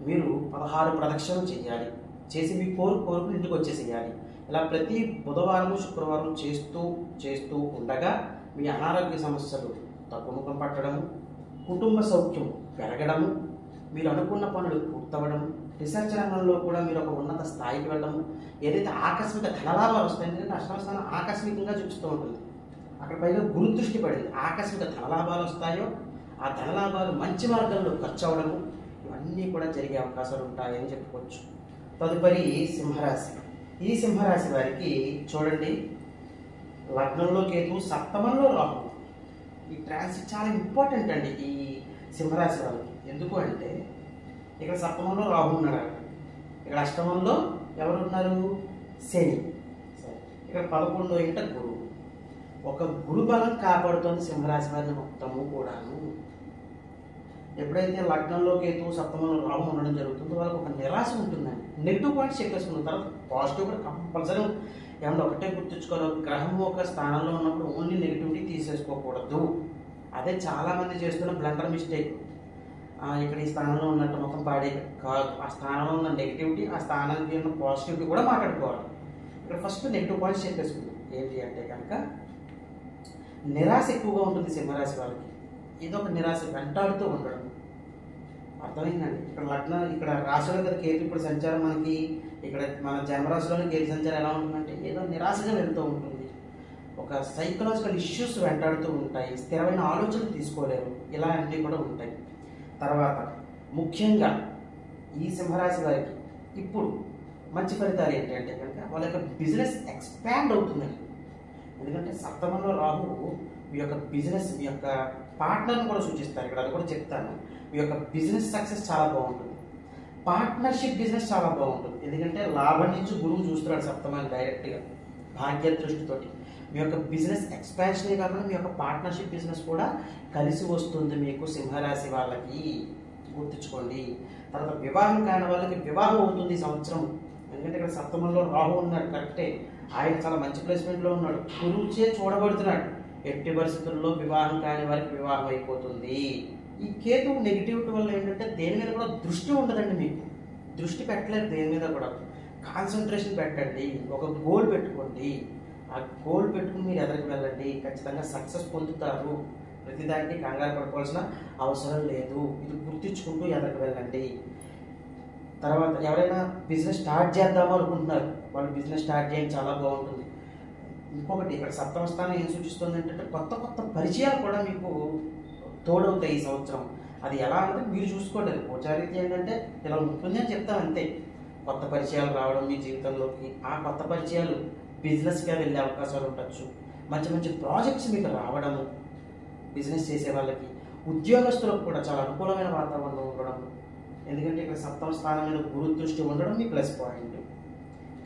Speaker 1: మీరు 16 ప్రదక్షిణలు చేయాలి. చేసి మీ కోరుకుని ఇంటికి వచ్చేసేయాలి. ఇలా ప్రతి బుధవారం శుక్రవారం చేస్తూ ఉండగా మీ అనారోగ్య సమస్యలు తగ్గుముఖం పట్టడము, కుటుంబ సౌఖ్యం పెరగడము, మీరు అనుకున్న పనులు పూర్తవడము, రీసెర్చ్ రంగంలో కూడా మీరు ఒక ఉన్నత స్థాయికి వెళ్ళడము, ఏదైతే ఆకస్మిక ధనలాభాలు వస్తాయి, ఎందుకంటే అష్టమ స్థానం ఆకస్మికంగా చూపిస్తూ ఉంటుంది. అక్కడ పైగా గురుదృష్టి పడింది. ఆకస్మిక ధనలాభాలు వస్తాయో ఆ ధనలాభాలు మంచి మార్గంలో ఖర్చు అవడము, ఇవన్నీ కూడా జరిగే అవకాశాలు ఉంటాయని చెప్పుకోవచ్చు. తదుపరి సింహరాశి. ఈ సింహరాశి వారికి చూడండి, లగ్నంలో కేతు, సప్తమంలో రాహు. ఈ ట్రాన్సిట్ చాలా ఇంపార్టెంట్ అండి ఈ సింహరాశి వాళ్ళకి. ఎందుకు అంటే ఇక్కడ సప్తమంలో రాహు ఉన్నాడు, ఇక్కడ అష్టమంలో ఎవరు ఉన్నారు, శని. సరే, ఇక్కడ 11వ ఇంట గురువు. ఒక గురు బలం కాపాడుతుంది సింహరాశి వారిని మొత్తము కూడాను. ఎప్పుడైతే లగ్నంలో కేతు, సప్తమంలో రాహు ఉండడం జరుగుతుందో వాళ్ళకి ఒక నిరాశ ఉంటుందండి. నెగిటివ్ పాయింట్స్ చెప్పేసుకున్న తర్వాత పాజిటివ్ కూడా కంపల్సరీ. ఏమన్నా ఒకటే గుర్తుంచుకోవాలి, గ్రహం ఒక స్థానంలో ఉన్నప్పుడు ఓన్లీ నెగిటివిటీ తీసేసుకోకూడదు. అదే చాలామంది చేస్తున్న బ్లండర్ మిస్టేక్. ఇక్కడ ఈ స్థానంలో ఉన్నట్టు మొత్తం పాడే కాదు, ఆ స్థానంలో ఉన్న నెగిటివిటీ, ఆ స్థానానికి ఉన్న పాజిటివిటీ కూడా మాట్లాడుకోవాలి. ఇక్కడ ఫస్ట్ నెగిటివ్ పాయింట్స్ చెప్పేసుకుందాం. ఏంటి అంటే కనుక నిరాశ ఎక్కువగా ఉంటుంది సింహరాశి వాళ్ళకి. ఇదొక నిరాశ వెంటాడుతూ ఉండడం, అర్థమైందండి. ఇక్కడ రాశిలో కదా కేతు ఇప్పుడు సంచారం మనకి, ఇక్కడ మన జన్మరాశిలోని కేతు సంచారం ఎలా ఉంటుందంటే ఏదో నిరాశగా వెళ్తూ ఉంటుంది. ఒక సైకలాజికల్ ఇష్యూస్ వెంటాడుతూ ఉంటాయి, స్థిరమైన ఆలోచనలు తీసుకోలేరు, ఇలా అన్నీ కూడా ఉంటాయి. తర్వాత ముఖ్యంగా ఈ సింహరాశి వారికి ఇప్పుడు మంచి ఫలితాలు ఏంటి అంటే కనుక వాళ్ళ యొక్క బిజినెస్ ఎక్స్పాండ్ అవుతుందండి. ఎందుకంటే సప్తమంలో రాహువు మీ యొక్క బిజినెస్, మీ యొక్క పార్ట్నర్ని కూడా సూచిస్తారు. ఇక్కడ అది కూడా చెప్తాను. మీ యొక్క బిజినెస్ సక్సెస్ చాలా బాగుంటుంది, పార్ట్నర్షిప్ బిజినెస్ చాలా బాగుంటుంది. ఎందుకంటే లాభం నుంచి గురువు చూస్తున్నాడు సప్తమాన్ని డైరెక్ట్గా భాగ్య దృష్టితోటి. మీ యొక్క బిజినెస్ ఎక్స్పాన్షనే కాకుండా మీ యొక్క పార్ట్నర్షిప్ బిజినెస్ కూడా కలిసి వస్తుంది మీకు సింహరాశి వాళ్ళకి, గుర్తుంచుకోండి. తర్వాత వివాహం కాని వాళ్ళకి వివాహం అవుతుంది ఈ సంవత్సరం. ఎందుకంటే ఇక్కడ సప్తమంలో రాహు ఉన్నాడు, కరెక్టే. ఆయన చాలా మంచి ప్లేస్మెంట్లో ఉన్నాడు, గురువుచే చూడబడుతున్నాడు. ఎట్టి పరిస్థితుల్లో వివాహం కాని వారికి వివాహం అయిపోతుంది. ఈ కేతు నెగిటివిటీ వల్ల ఏంటంటే దేని మీద కూడా దృష్టి ఉండదండి. మీకు దృష్టి పెట్టలేదు దేని మీద కూడా. కాన్సన్ట్రేషన్ పెట్టండి, ఒక గోల్ పెట్టుకోండి. ఆ గోల్ పెట్టుకుని మీరు ఎదరికి వెళ్ళండి, ఖచ్చితంగా సక్సెస్ పొందుతారు. ప్రతిదానికి కంగారు పడుకోవాల్సిన అవసరం లేదు. ఇది గుర్తించుకుంటూ ఎదరికి వెళ్ళండి. తర్వాత ఎవరైనా బిజినెస్ స్టార్ట్ చేద్దాము అనుకుంటున్నారు, వాళ్ళు బిజినెస్ స్టార్ట్ చేయడం చాలా బాగుంటుంది. ఇంకొకటి ఇక్కడ సప్తమ స్థానం ఏం సూచిస్తుంది అంటే కొత్త కొత్త పరిచయాలు కూడా మీకు తోడవుతాయి ఈ సంవత్సరం. అది ఎలా అంటే మీరు చూసుకోండి. గోచారీత్య ఏంటంటే ఇలా ఉంటుంది అని చెప్తాం అంతే. కొత్త పరిచయాలు రావడం మీ జీవితంలోకి, ఆ కొత్త పరిచయాలు బిజినెస్గా వెళ్ళే అవకాశాలు ఉండొచ్చు. మంచి మంచి ప్రాజెక్ట్స్ మీకు రావడము, బిజినెస్ చేసే వాళ్ళకి, ఉద్యోగస్తులకు కూడా చాలా అనుకూలమైన వాతావరణం ఉండడం. ఎందుకంటే ఇక్కడ సప్తమ స్థానం మీద గురు దృష్టి ఉండడం మీ ప్లస్ పాయింట్.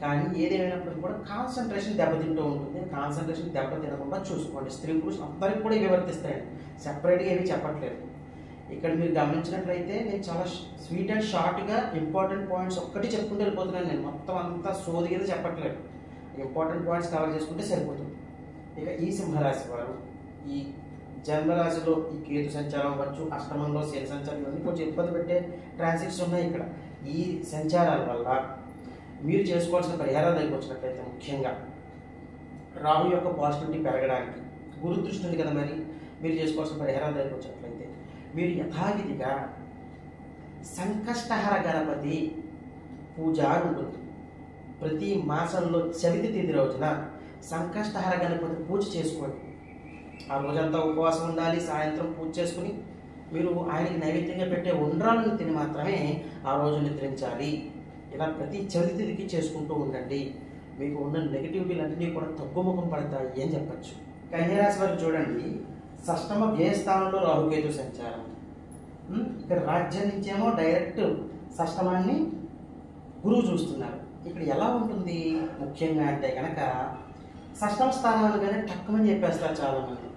Speaker 1: కానీ ఏదేమైనప్పటికీ కూడా కాన్సన్ట్రేషన్ దెబ్బతింటూ ఉంటుంది. కాన్సన్ట్రేషన్ దెబ్బతినకుండా చూసుకోండి. స్త్రీ పురుషులు అందరికీ కూడా ఇవి వర్తిస్తాయండి, సెపరేట్గా ఏమీ చెప్పట్లేదు. ఇక్కడ మీరు గమనించినట్లయితే నేను చాలా స్వీట్ అండ్ షార్ట్గా ఇంపార్టెంట్ పాయింట్స్ ఒక్కటి చెప్పుకుంటూ వెళ్ళిపోతున్నాను. నేను మొత్తం అంతా సోదిగా చెప్పట్లేదు, ఇంపార్టెంట్ పాయింట్స్ కవర్ చేసుకుంటే సరిపోతుంది. ఇక ఈ సింహరాశి వారు ఈ జన్మరాశిలో ఈ కేతు సంచారం అవ్వచ్చు, అష్టమంలో శని సంచారం, ఇవన్నీ కొంచెం ఇబ్బంది పెట్టే ట్రాన్సిట్స్ ఉన్నాయి. ఇక్కడ ఈ సంచారాల వల్ల మీరు చేసుకోవాల్సిన పరిహారాలు దగ్గరికి వచ్చినట్లయితే ముఖ్యంగా రాహు యొక్క పాజిటివిటీ పెరగడానికి గురు దృష్టి ఉంది కదా, మరి మీరు చేసుకోవాల్సిన పరిహారాలు దగ్గరికి వచ్చినట్లయితే మీరు యథావిధిగా సంకష్టహర గణపతి పూజ ఉంటుంది. ప్రతి మాసంలో చవితి తిథి రోజున సంకష్టహర గణపతి పూజ చేసుకోండి. ఆ రోజంతా ఉపవాసం ఉండాలి, సాయంత్రం పూజ చేసుకుని మీరు ఆయనకి నైవేద్యంగా పెట్టే ఉండ్రాలను తిని మాత్రమే ఆ రోజు నిద్రించాలి. ఇలా ప్రతి చవితి తిథికి చేసుకుంటూ ఉండండి. మీకు ఉన్న నెగిటివిటీలన్నీ కూడా తగ్గుముఖం పడతాయి అని చెప్పచ్చు. కన్యరాశి వారు చూడండి, షష్టమ వ్యయస్థానంలో రాహుకేతు సంచారం. ఇక్కడ రాజ్యం నుంచేమో డైరెక్ట్ షష్టమాన్ని గురువు చూస్తున్నారు. ఇక్కడ ఎలా ఉంటుంది ముఖ్యంగా అంటే కనుక షష్టమ స్థానాలు కానీ టక్కుమని చెప్పేస్తారు చాలామంది.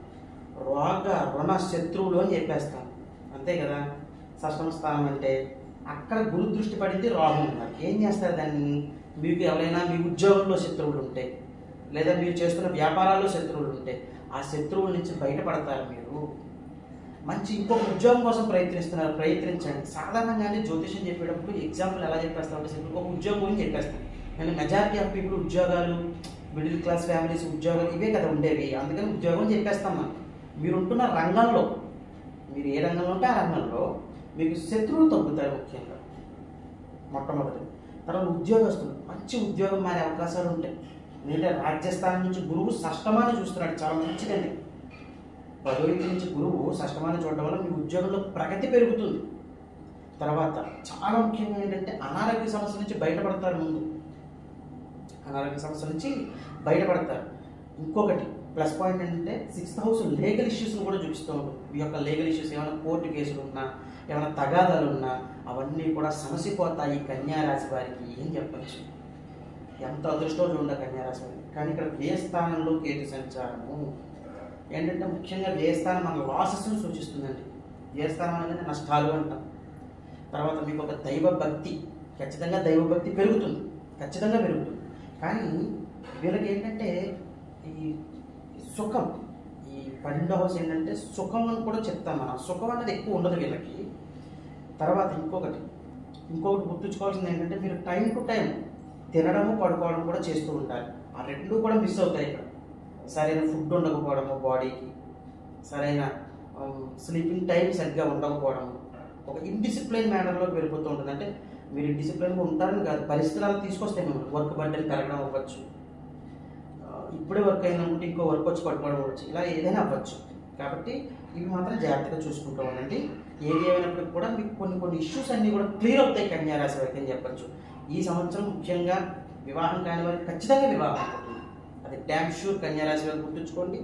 Speaker 1: రోగ రుణ శత్రువులు అని చెప్పేస్తాం, అంతే కదా. షష్టమ స్థానం అంటే అక్కడ గురు దృష్టి పడింది, రాహు ఉన్నారు. ఏం చేస్తారు దాన్ని? మీకు ఎవరైనా మీ ఉద్యోగంలో శత్రువులు ఉంటే, లేదా మీరు చేస్తున్న వ్యాపారాల్లో శత్రువులు ఉంటే ఆ శత్రువుల నుంచి బయటపడతారు. మీరు మంచి ఇంకొక ఉద్యోగం కోసం ప్రయత్నించండి. సాధారణంగానే జ్యోతిషం చెప్పేటప్పుడు ఎగ్జాంపుల్ ఎలా చెప్పేస్తామంటే సింపుల్ ఒక ఉద్యోగం గురించి చెప్పేస్తాం. కానీ మెజారిటీ ఆఫ్ పీపుల్ ఉద్యోగాలు, మిడిల్ క్లాస్ ఫ్యామిలీస్ ఉద్యోగాలు ఇవే కదా ఉండేవి. అందుకని ఉద్యోగం చెప్పేస్తాం మనం. మీరు ఉంటున్న రంగంలో, మీరు ఏ రంగంలో ఉంటే ఆ రంగంలో మీకు శత్రువులు తగ్గుతారు ముఖ్యంగా మొట్టమొదటి. తర్వాత ఉద్యోగస్తులు మంచి ఉద్యోగం మారే అవకాశాలు ఉంటాయి. ఎందుకంటే రాజ్యస్థానం నుంచి గురువు షష్టమాన్ని చూస్తున్నాడు, చాలా మంచిదండి. 10వ ఇంటి నుంచి గురువు షష్టమాన్ని చూడడం వల్ల మీ ఉద్యోగంలో ప్రగతి పెరుగుతుంది. తర్వాత చాలా ముఖ్యంగా ఏంటంటే అనారోగ్య సమస్యల నుంచి బయటపడతారు. ముందు అనారోగ్య సమస్యల నుంచి బయటపడతారు. ఇంకొకటి ప్లస్ పాయింట్ ఏంటంటే 6th హౌస్ లీగల్ ఇష్యూస్ని కూడా చూపిస్తూ ఉంటుంది. మీ యొక్క లీగల్ ఇష్యూస్ ఏమైనా కోర్టు కేసులు ఉన్నా, ఏమైనా తగాదాలు ఉన్నా అవన్నీ కూడా సమసిపోతాయి కన్యారాశి వారికి ఏం చెప్పచ్చు. ఎంత అదృష్టం చూడ కన్యారాశి వారికి. కానీ ఇక్కడ వ్యయస్థానంలో కేతు సంచారము ఏంటంటే ముఖ్యంగా వ్యయస్థానం మన లాసెస్ను సూచిస్తుందండి. వ్యయస్థానం అనేది నష్టాలు అంటాం. తర్వాత మీకు ఒక దైవభక్తి, ఖచ్చితంగా దైవభక్తి పెరుగుతుంది, ఖచ్చితంగా పెరుగుతుంది. కానీ వీళ్ళకి ఏంటంటే ఈ సుఖం, ఈ 12వ హౌస్ ఏంటంటే సుఖం అని కూడా చెప్తాం మనం. సుఖం అనేది ఎక్కువ ఉండదు వీళ్ళకి. తర్వాత ఇంకొకటి గుర్తుంచుకోవాల్సింది ఏంటంటే మీరు టైం టు టైం తినడము పడుకోవడం కూడా చేస్తూ ఉంటారు. ఆ రెండు కూడా మిస్ అవుతాయి ఇక్కడ. సరైన ఫుడ్ ఉండకపోవడము, బాడీకి సరైన స్లీపింగ్ టైం సరిగ్గా ఉండకపోవడం, ఒక ఇండిసిప్లైన్ మేనర్లోకి వెళ్ళిపోతూ ఉంటుంది. అంటే మీరు డిసిప్లిన్గా ఉంటారని కాదు, పరిస్థితులు తీసుకొస్తాయి మిమ్మల్ని. వర్క్ బర్డెన్ పెరగడం అవ్వచ్చు, ఇప్పుడే వర్క్ అయిందనుకుంటే ఇంకో వర్క్ వచ్చి పట్టుకోవడం అవ్వచ్చు, ఇలా ఏదైనా అవ్వచ్చు. కాబట్టి ఇవి మాత్రం జాగ్రత్తగా చూసుకుంటూ ఉండండి. ఏది ఏమైనప్పటికీ కూడా మీకు కొన్ని ఇష్యూస్ అన్నీ కూడా క్లియర్ అవుతాయి కన్యా రాశి వారికి అని చెప్పచ్చు. ఈ సంవత్సరం ముఖ్యంగా వివాహం కాని వారికి ఖచ్చితంగా వివాహం అవుతుంది, అది డ్యామ్ షూర్. కన్యా రాశి వారికి గుర్తుంచుకోండి.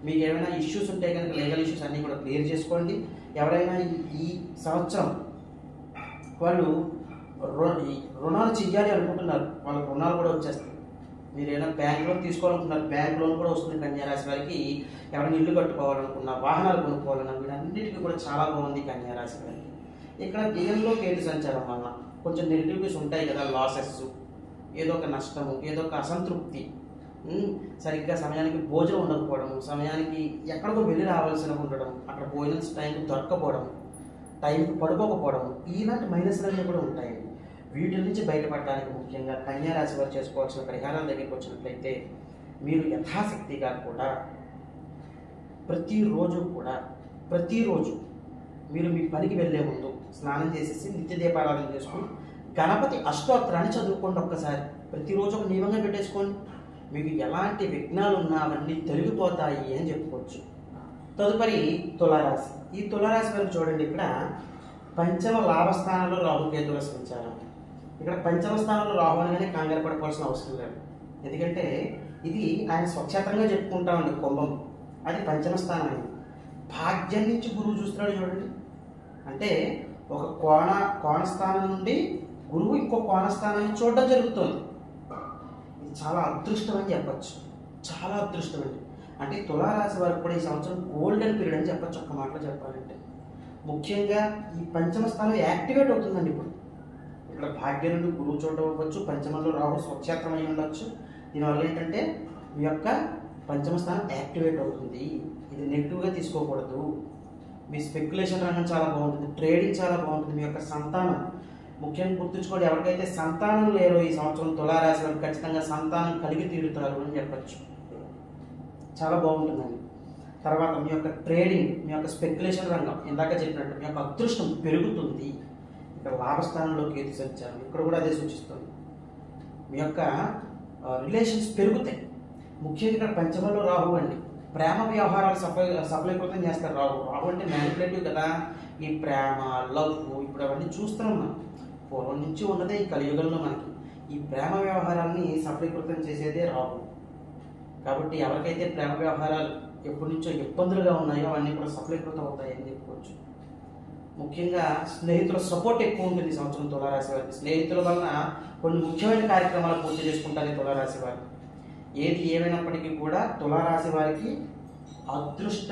Speaker 1: మీకు ఏమైనా ఇష్యూస్ ఉంటే కనుక లీగల్ ఇష్యూస్ అన్నీ కూడా క్లియర్ చేసుకోండి. ఎవరైనా ఈ సంవత్సరం వాళ్ళు రుణాలు చెయ్యాలి అనుకుంటున్నారు, వాళ్ళకి రుణాలు కూడా వచ్చేస్తాయి. మీరు ఏదైనా బ్యాంక్ లోన్ తీసుకోవాలనుకున్నారు, బ్యాంక్ లోన్ కూడా వస్తుంది కన్యా రాశి వారికి. ఎవరైనా ఇల్లు కట్టుకోవాలనుకున్నా, వాహనాలు కొనుక్కోవాలన్నా వీటన్నిటికీ కూడా చాలా బాగుంది కన్యా రాశి వారికి. ఇక్కడ వ్యయంలో కేతు సంచారం వలన కొంచెం నెగిటివిటీస్ ఉంటాయి కదా, లాసెస్, ఏదో ఒక నష్టము, ఏదో ఒక అసంతృప్తి, సరిగ్గా సమయానికి భోజనం ఉండకపోవడం, సమయానికి ఎక్కడికో వెళ్ళి రావాల్సిన ఉండడం, అక్కడ భోజనం టైంకి దొరకపోవడం, టైంకి పడుకోకపోవడం, ఇలాంటి మైనస్లన్నీ కూడా ఉంటాయండి. వీటి నుంచి బయటపడడానికి ముఖ్యంగా కన్యా రాశి వారు చేసుకోవాల్సిన పరిహారాల దగ్గరికి వచ్చినట్లయితే మీరు యథాశక్తిగా కూడా ప్రతిరోజు మీరు మీ పనికి వెళ్ళే ముందు స్నానం చేసేసి నిత్య దీపారాధన చేసుకుని గణపతి అష్టోత్తరాన్ని చదువుకోండి. ఒక్కసారి ప్రతిరోజు ఒక నియమంగా పెట్టేసుకోండి. మీకు ఎలాంటి విఘ్నాలు ఉన్నా అవన్నీ తొలగిపోతాయి అని చెప్పుకోవచ్చు. తదుపరి తులారాశి. ఈ తులారాశి వారికి చూడండి, ఇక్కడ పంచమ లాభస్థానంలో రాహుకేతువుల సంచారం. ఇక్కడ పంచమ స్థానంలో రాహు అనగానే కంగారు పడిపోవాల్సిన అవసరం లేదు, ఎందుకంటే ఇది ఆయన స్వచ్ఛతంగా చెప్పుకుంటామండి కుంభం, అది పంచమ స్థానం అయింది. భాగ్యం నుంచి గురువు చూస్తున్నాడు చూడండి, అంటే ఒక కోణస్థానం నుండి గురువు ఇంకో కోణస్థానాన్ని చూడడం జరుగుతుంది. ఇది చాలా అదృష్టం అని చెప్పచ్చు, చాలా అదృష్టం అండి. అంటే తులారాశి వారికి కూడా ఈ సంవత్సరం గోల్డెన్ పీరియడ్ అని చెప్పచ్చు ఒక్క మాటలో చెప్పాలంటే. ముఖ్యంగా ఈ పంచమ స్థానం యాక్టివేట్ అవుతుందండి. ఇప్పుడు ఇక్కడ భాగ్యం నుండి గురువు చూడడం అవ్వచ్చు, పంచమంలో రాహు స్వచ్ఛేత్రమై ఉండొచ్చు. దీనివల్ల ఏంటంటే మీ యొక్క పంచమ స్థానం యాక్టివేట్ అవుతుంది. ఇది నెగిటివ్గా తీసుకోకూడదు. మీ స్పెక్యులేషన్ రంగం చాలా బాగుంటుంది, ట్రేడింగ్ చాలా బాగుంటుంది. మీ యొక్క సంతానం ముఖ్యంగా గుర్తుంచుకోండి, ఎవరికైతే సంతానం లేరో ఈ సంవత్సరం తులారాశి వారికి ఖచ్చితంగా సంతానం కలిగి తీరుతారు అని చెప్పచ్చు, చాలా బాగుంటుందండి. తర్వాత మీ యొక్క ట్రేడింగ్, మీ యొక్క స్పెక్యులేషన్ రంగం ఇందాక చెప్పినట్టు మీ యొక్క అదృష్టం పెరుగుతుంది. ఇక్కడ లాభస్థానంలో కేతు సంచారం, ఇక్కడ కూడా అదే సూచిస్తుంది. మీ యొక్క రిలేషన్స్ పెరుగుతాయి. ముఖ్యంగా ఇక్కడ పంచమంలో రాహు అండి, ప్రేమ వ్యవహారాలు సఫలీకృతం చేస్తారు. రాహు అంటే మ్యానిపులేటివ్ కదా. ఈ ప్రేమ, లవ్ ఇప్పుడు అవన్నీ చూస్తున్నాం మనం, పూర్వం నుంచి ఉన్నదే ఈ కలియుగంలో మనకి. ఈ ప్రేమ వ్యవహారాన్ని సఫలీకృతం చేసేదే రాహు. కాబట్టి ఎవరికైతే ప్రేమ వ్యవహారాలు ఎప్పటి నుంచో ఇబ్బందులుగా ఉన్నాయో అవన్నీ కూడా సఫలీకృతం అవుతాయని చెప్పుకోవచ్చు. ముఖ్యంగా స్నేహితుల సపోర్ట్ ఎక్కువ ఉంటుంది ఈ సంవత్సరం తులారాశి వారికి. స్నేహితుల వలన కొన్ని ముఖ్యమైన కార్యక్రమాలు పూర్తి చేసుకుంటారు ఈ తులారాశి వారు. ఏది ఏమైనప్పటికీ కూడా తులారాశి వారికి అదృష్ట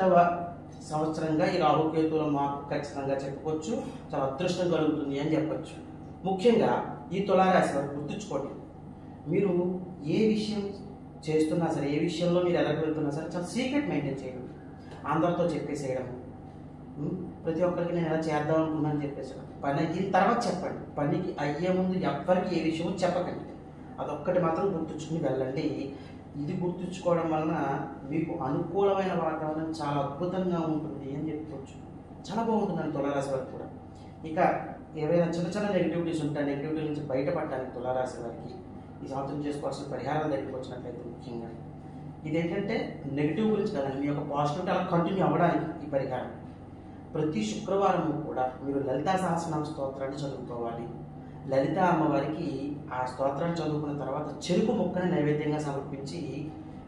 Speaker 1: సంవత్సరంగా ఈ రాహుకేతువుల మార్పు ఖచ్చితంగా చెప్పుకోవచ్చు. చాలా అదృష్టం కలుగుతుంది అని చెప్పచ్చు. ముఖ్యంగా ఈ తులారాశి వారు గుర్తుంచుకోండి, మీరు ఏ విషయం చేస్తున్నా సరే, ఏ విషయంలో మీరు ఎదరికి వెళ్తున్నా సరే చాలా సీక్రెట్ మెయింటైన్ చేయండి. అందరితో చెప్పేసేయడం, ప్రతి ఒక్కరికి నేను ఎలా చేద్దాం అనుకున్నాను చెప్పేసాను, పని అయిన తర్వాత చెప్పండి. పనికి అయ్యే ముందు ఎవ్వరికి ఏ విషయమో చెప్పకండి. అదొక్కటి మాత్రం గుర్తుంచుకుని వెళ్ళండి. ఇది గుర్తుంచుకోవడం వలన మీకు అనుకూలమైన వాతావరణం చాలా అద్భుతంగా ఉంటుంది అని చెప్పుకోవచ్చు. చాలా బాగుంటుందండి తులారాశి వారికి కూడా. ఇక ఏవైనా చిన్న చిన్న నెగిటివిటీస్ ఉంటాయి, నెగిటివిటీ నుంచి బయటపడడానికి తులారాశి వారికి ఈ సంవత్సరం చేసుకోవాల్సిన పరిహారాల దగ్గరికి వచ్చినట్లయితే ముఖ్యంగా ఇదేంటంటే నెగిటివ్ గురించి కదండి, మీ యొక్క పాజిటివిటీ అలా కంటిన్యూ అవ్వడానికి ఈ పరిహారం. ప్రతి శుక్రవారం కూడా మీరు లలితా సహస్రనామ స్తోత్రాన్ని చదువుకోవాలి. లలిత అమ్మవారికి ఆ స్తోత్రాన్ని చదువుకున్న తర్వాత చెరుకు ముక్కని నైవేద్యంగా సమర్పించి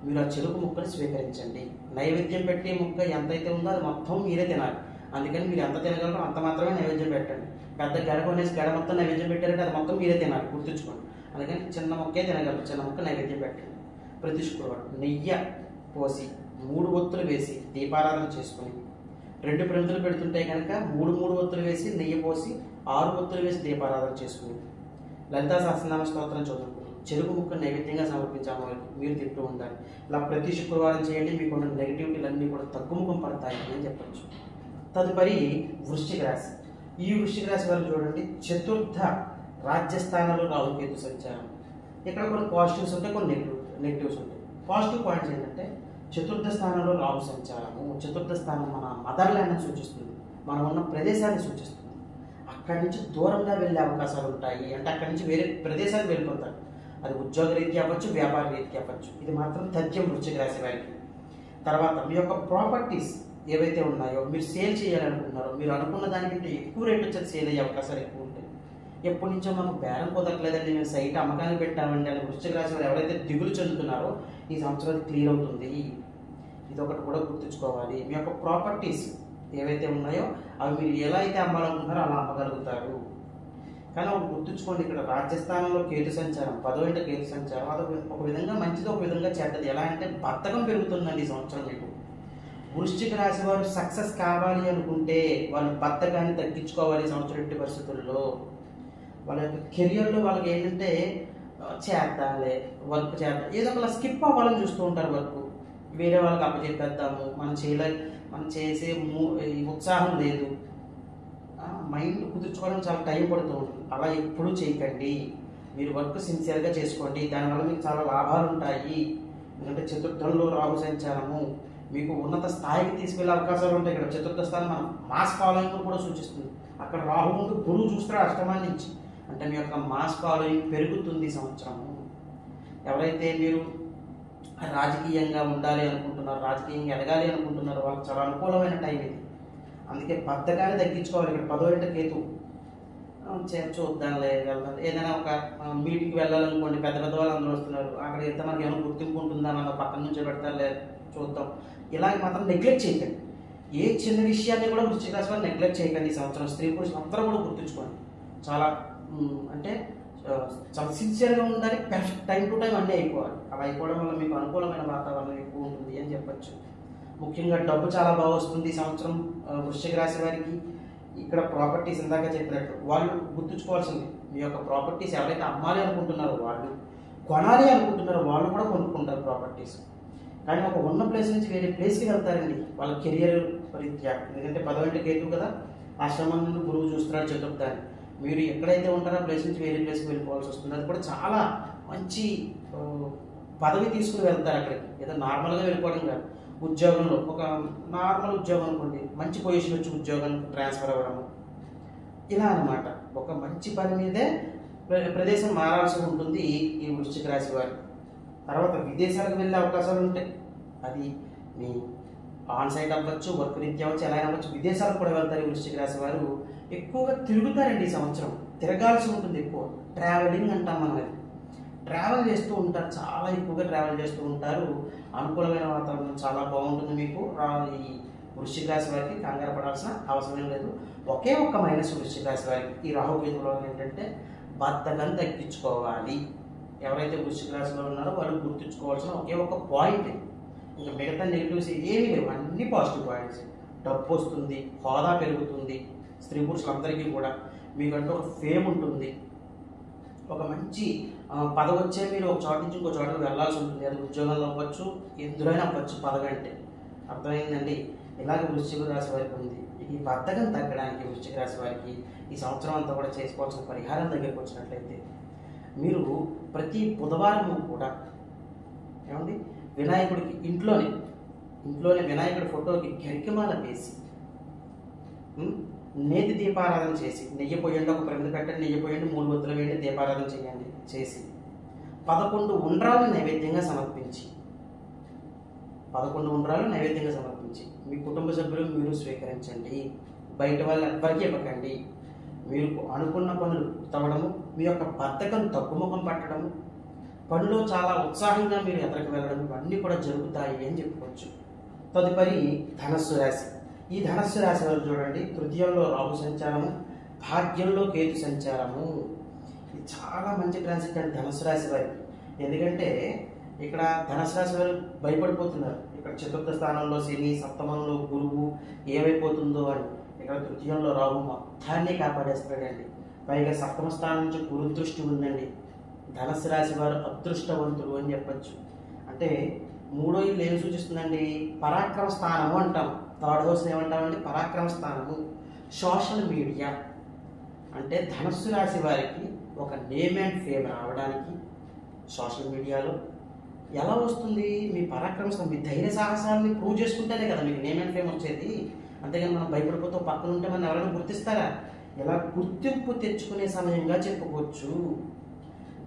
Speaker 1: మీరు ఆ చెరుకు ముక్కని స్వీకరించండి. నైవేద్యం పెట్టే ముక్క ఎంతైతే ఉందో అది మొత్తం మీరే తినాలి. అందుకని మీరు ఎంత తినగలరో అంత మాత్రమే నైవేద్యం పెట్టండి. పెద్ద గడ కొనేసి గడ మొత్తం నైవేద్యం పెట్టారంటే అది మొత్తం మీరే తినాలి, గుర్తుంచుకోండి. అందుకని చిన్న ముక్కే తినగలరు, చిన్న ముక్క నైవేద్యం పెట్టండి. ప్రతి శుక్రవారం నెయ్యి పోసి 3 ఒత్తులు వేసి దీపారాధన చేసుకుని, 2 ప్రమిదలు పెడుతుంటే కనుక 3 ఒత్తులు వేసి నెయ్యి పోసి 6 ఒత్తులు వేసి దీపారాధన చేసుకుని లలితా సహస్రనామ స్తోత్రం చదువుకుని చెరుకు ముక్క నైవేద్యంగా సమర్పించాము మీరు తింటూ ఉండాలి. ఇలా ప్రతి శుక్రవారం చేయండి, మీకు ఉన్న నెగిటివిటీలన్నీ కూడా తగ్గుముఖం పడతాయి అని చెప్పచ్చు. తదుపరి వృశ్చిక రాశి. ఈ వృశ్చిక రాశి వారు చూడండి, చతుర్థ రాజ్యస్థానంలో రాహుకేతు సంచారం. ఇక్కడ కొన్ని పాజిటివ్స్ ఉంటాయి, కొన్ని నెగిటివ్స్ ఉంటాయి. పాజిటివ్ పాయింట్స్ ఏంటంటే చతుర్థ స్థానంలో రాహు సంచారము. చతుర్థ స్థానం మన మదర్ ల్యాండ్ని సూచిస్తుంది, మనం ఉన్న ప్రదేశాన్ని సూచిస్తుంది. అక్కడి నుంచి దూరంగా వెళ్ళే అవకాశాలు ఉంటాయి, అంటే అక్కడి నుంచి వేరే ప్రదేశానికి వెళ్ళిపోతారు. అది ఉద్యోగ రీత్యా అవ్వచ్చు, వ్యాపార రీత్యా అవ్వచ్చు. ఇది మాత్రం తథ్యం వృశ్చిక రాశి వారికి. తర్వాత మీ యొక్క ప్రాపర్టీస్ ఏవైతే ఉన్నాయో మీరు సేల్ చేయాలనుకుంటున్నారో, మీరు అనుకున్న దానికంటే ఎక్కువ రేట్ వచ్చేది సేల్ అయ్యే అవకాశాలు ఎక్కువ ఉంటాయి. ఎప్పటి నుంచో మాకు బేరం కుదరట్లేదండి, మేము సైట్ అమ్మకానికి పెట్టామండి అని వృశ్చిక రాశి వారు ఎవరైతే దిగులు చెందుతున్నారో ఈ సంవత్సరం అది క్లియర్ అవుతుంది. ఇదొకటి కూడా గుర్తుంచుకోవాలి. మీ యొక్క ప్రాపర్టీస్ ఏవైతే ఉన్నాయో అవి మీరు ఎలా అయితే అమ్మాలనుకుంటున్నారో అలా అమ్మగలుగుతారు. కానీ ఒక గుర్తుంచుకోండి, ఇక్కడ రాజ్యస్థానంలో కేతు సంచారం, 10వ ఇంట కేతు సంచారం, అది ఒక విధంగా మంచిది, ఒక విధంగా చెడ్డది. ఎలా అంటే బద్ధకం పెరుగుతుందండి ఈ సంవత్సరం మీకు. వృశ్చిక రాశి వారు సక్సెస్ కావాలి అనుకుంటే వాళ్ళు బద్ధకాన్ని తగ్గించుకోవాలి ఈ సంవత్సరం ఎట్టి పరిస్థితుల్లో. వాళ్ళ యొక్క కెరియర్లో వాళ్ళకి ఏంటంటే చేద్దాంలే, వర్క్ చేద్దాం, ఏదో ఒకలా స్కిప్ అవ్వాలని చూస్తూ ఉంటారు. వర్క్ వేరే వాళ్ళకి అప్పచెప్పేద్దాము, మనం చేసే ఉత్సాహం లేదు, మైండ్ కుదుర్చుకోవడం చాలా టైం పడుతూ ఉంటుంది. అలా ఎప్పుడూ చేయకండి. మీరు వర్క్ సిన్సియర్గా చేసుకోండి, దానివల్ల మీకు చాలా లాభాలు ఉంటాయి. ఎందుకంటే చతుర్థంలో రాహు సంచారము మీకు ఉన్నత స్థాయికి తీసుకెళ్లే అవకాశాలు ఉంటాయి. ఇక్కడ చతుర్థ స్థానం మనం మాస్ ఫాలోయింగ్ కూడా సూచిస్తుంది. అక్కడ రాహు ముందు గురువు చూస్తాడు అష్టమాన్ని నుంచి, అంటే మీ యొక్క మాస్ ఫాలోయింగ్ పెరుగుతుంది ఈ సంవత్సరము. ఎవరైతే మీరు రాజకీయంగా ఉండాలి అనుకుంటున్నారో, రాజకీయంగా ఎదగాలి అనుకుంటున్నారో వాళ్ళకి చాలా అనుకూలమైన టైం ఇది. అందుకే బద్ధకాన్ని తగ్గించుకోవాలి. ఇక్కడ 10వ ఇంట కేతు, చూద్దాంలే వెళ్దాం, ఏదైనా ఒక మీటింగ్కి వెళ్ళాలనుకోండి, పెద్ద పెద్ద వాళ్ళు అందరూ వస్తున్నారు, అక్కడ ఎంత మనకి ఏమైనా గుర్తింపు ఉంటుందా, మన పక్కన నుంచో పెడతారులే చూద్దాం, ఇలాగ మాత్రం నెగ్లెక్ట్ చేయకండి. ఏ చిన్న విషయాన్ని కూడా వృశ్చిక రాశి వారు నెగ్లెక్ట్ చేయకండి ఈ సంవత్సరం. స్త్రీ పురుషులు అందరూ కూడా గుర్తుంచుకోండి, చాలా అంటే చాలా సిన్సియర్గా ఉండాలి, పెర్ఫెక్ట్ టైం టు టైం అన్నీ అయిపోవాలి. అలా అయిపోవడం వల్ల మీకు అనుకూలమైన వాతావరణం ఎక్కువ ఉంటుంది అని చెప్పచ్చు. ముఖ్యంగా డబ్బు చాలా బాగా వస్తుంది ఈ సంవత్సరం వృశ్చిక రాశి వారికి. ఇక్కడ ప్రాపర్టీస్ ఇందాక చెప్పినట్టు వాళ్ళు గుర్తుంచుకోవాల్సింది, మీ యొక్క ప్రాపర్టీస్ ఎవరైతే అమ్మాలి అనుకుంటున్నారో వాళ్ళు, కొనాలి అనుకుంటున్నారో వాళ్ళు కూడా కొనుక్కుంటారు ప్రాపర్టీస్. కానీ ఒక ఉన్న ప్లేస్ నుంచి వేరే ప్లేస్కి వెళ్తారండి వాళ్ళ కెరియర్ రీత్యా. ఎందుకంటే 10వ ఇంట కేతు కదా, ఆశ్రమం నుండి గురువు చూస్తున్నాడు చతుర్థాన్ని. మీరు ఎక్కడైతే ఉంటారో ప్లేస్ నుంచి వేరే ప్లేస్కి వెళ్ళిపోవాల్సి వస్తుంది. అది కూడా చాలా మంచి పదవి తీసుకుని వెళ్తారు అక్కడికి, ఏదో నార్మల్గా వెళ్ళిపోవడం కాదు. ఉద్యోగంలో ఒక నార్మల్ ఉద్యోగం అనుకోండి, మంచి పొజిషన్ వచ్చి ఉద్యోగం ట్రాన్స్ఫర్ అవ్వడము, ఇలా అన్నమాట. ఒక మంచి పని మీదే ప్రదేశం మారాల్సి ఉంటుంది ఈ వృశ్చిక రాశి వారు. తర్వాత విదేశాలకు వెళ్ళే అవకాశాలు ఉంటాయి. అది మీ ఆన్ సైట్ అవ్వచ్చు, వర్క్ రీత్యా అవ్వచ్చు, ఎలా అవ్వచ్చు, విదేశాలకు కూడా వెళ్తారు ఈ వృశ్చిక రాశి వారు. ఎక్కువగా తిరుగుతారండి ఈ సంవత్సరం, తిరగాల్సి ఉంటుంది ఎక్కువ. ట్రావెలింగ్ అంటాం మనం, అది ట్రావెల్ చేస్తూ ఉంటారు, చాలా ఎక్కువగా ట్రావెల్ చేస్తూ ఉంటారు. అనుకూలమైన వాతావరణం చాలా బాగుంటుంది మీకు ఈ వృశ్చిక రాశి వారికి. కంగారు పడాల్సిన అవసరం లేదు. ఒకే ఒక్క మైనస్ వృశ్చిక రాశి వారికి ఈ రాహుకేతువులో ఏంటంటే బద్ధకం తగ్గించుకోవాలి. ఎవరైతే వృశ్చిక రాశిలో ఉన్నారో వాళ్ళు గుర్తుంచుకోవాల్సిన ఒకే ఒక పాయింట్. ఇంకా మిగతా నెగిటివ్స్ ఏమీ లేవు, అన్ని పాజిటివ్ పాయింట్స్. డబ్బు వస్తుంది, హోదా పెరుగుతుంది, స్త్రీ పురుషులందరికీ కూడా మీకంటూ ఒక ఫేమ్ ఉంటుంది, ఒక మంచి పదవి వచ్చే మీరు ఒక చోట నుంచి ఇంకో చోటకు వెళ్ళాల్సి ఉంటుంది. అది ఉద్యోగంలో అవ్వచ్చు, ఎందులోనే అవ్వచ్చు. పదవి అంటే అర్థమైందండి. ఇలాగే వృశ్చిక రాశి వారికి ఉంది. ఈ బద్ధకం తగ్గడానికి వృశ్చిక రాశి వారికి ఈ సంవత్సరం అంతా కూడా చేసుకోవాల్సిన పరిహారం దగ్గరికి వచ్చినట్లయితే, మీరు ప్రతి బుధవారం కూడా ఏమండి వినాయకుడికి ఇంట్లోనే వినాయకుడి ఫోటోకి గరికమాల వేసి నేతి దీపారాధన చేసి, నెయ్యి పోయండి, ఒక ప్రమిద పెట్టండి, నెయ్యి పోయండి, 3 ఒత్తులు వేయండి, దీపారాధన చేయండి. చేసి 11 ఉండ్రాలు నైవేద్యంగా సమర్పించి, 11 ఉండ్రాలు నైవేద్యంగా సమర్పించి మీ కుటుంబ సభ్యులు మీరు స్వీకరించండి. బయట వాళ్ళు ఎవ్వరికీ ఇవ్వకండి. మీరు అనుకున్న పనులు తవ్వడము, మీ యొక్క బద్ధకం తగ్గుముఖం పట్టడము, పనిలో చాలా ఉత్సాహంగా మీరు ఎదరికి వెళ్ళడం, ఇవన్నీ కూడా జరుగుతాయి అని చెప్పుకోవచ్చు. తదుపరి ధనస్సు రాశి. ఈ ధనస్సు రాశి వారు చూడండి, తృతీయంలో రాహు సంచారము, భాగ్యంలో కేతు సంచారము. ఇది చాలా మంచి ట్రాన్సిట్ అండి ధనస్సు రాశి వారికి. ఎందుకంటే ఇక్కడ ధనస్సు రాశి వారు భయపడిపోతున్నారు. ఇక్కడ చతుర్థ స్థానంలో శని, సప్తమంలో గురువు, ఏమైపోతుందో అని. ఇక్కడ తృతీయంలో రాహు మొత్తాన్ని కాపాడేస్తాడండి. పైగా సప్తమ స్థానం నుంచి గురు దృష్టి ఉందండి. ధనస్సు రాశి వారు అదృష్టవంతులు అని చెప్పచ్చు. అంటే 3వ ఇల్లు ఏం సూచిస్తుందండి? పరాక్రమ స్థానము అంటాం. 3rd house ఏమంటామండి? పరాక్రమ స్థానము. సోషల్ మీడియా అంటే ధనస్సు రాశి వారికి ఒక నేమ్ అండ్ ఫేమ్ రావడానికి సోషల్ మీడియాలో ఎలా వస్తుంది? మీ పరాక్రమ స్థానం, మీ ధైర్య సాహసాలని ప్రూవ్ చేసుకుంటేనే కదా మీకు నేమ్ అండ్ ఫేమ్ వచ్చేది. అంతేగాని మనం భయపడిపోతూ పక్కన ఉంటే మనం ఎవరైనా గుర్తిస్తారా? ఇలా గుర్తింపు తెచ్చుకునే సమయంగా చెప్పుకోవచ్చు.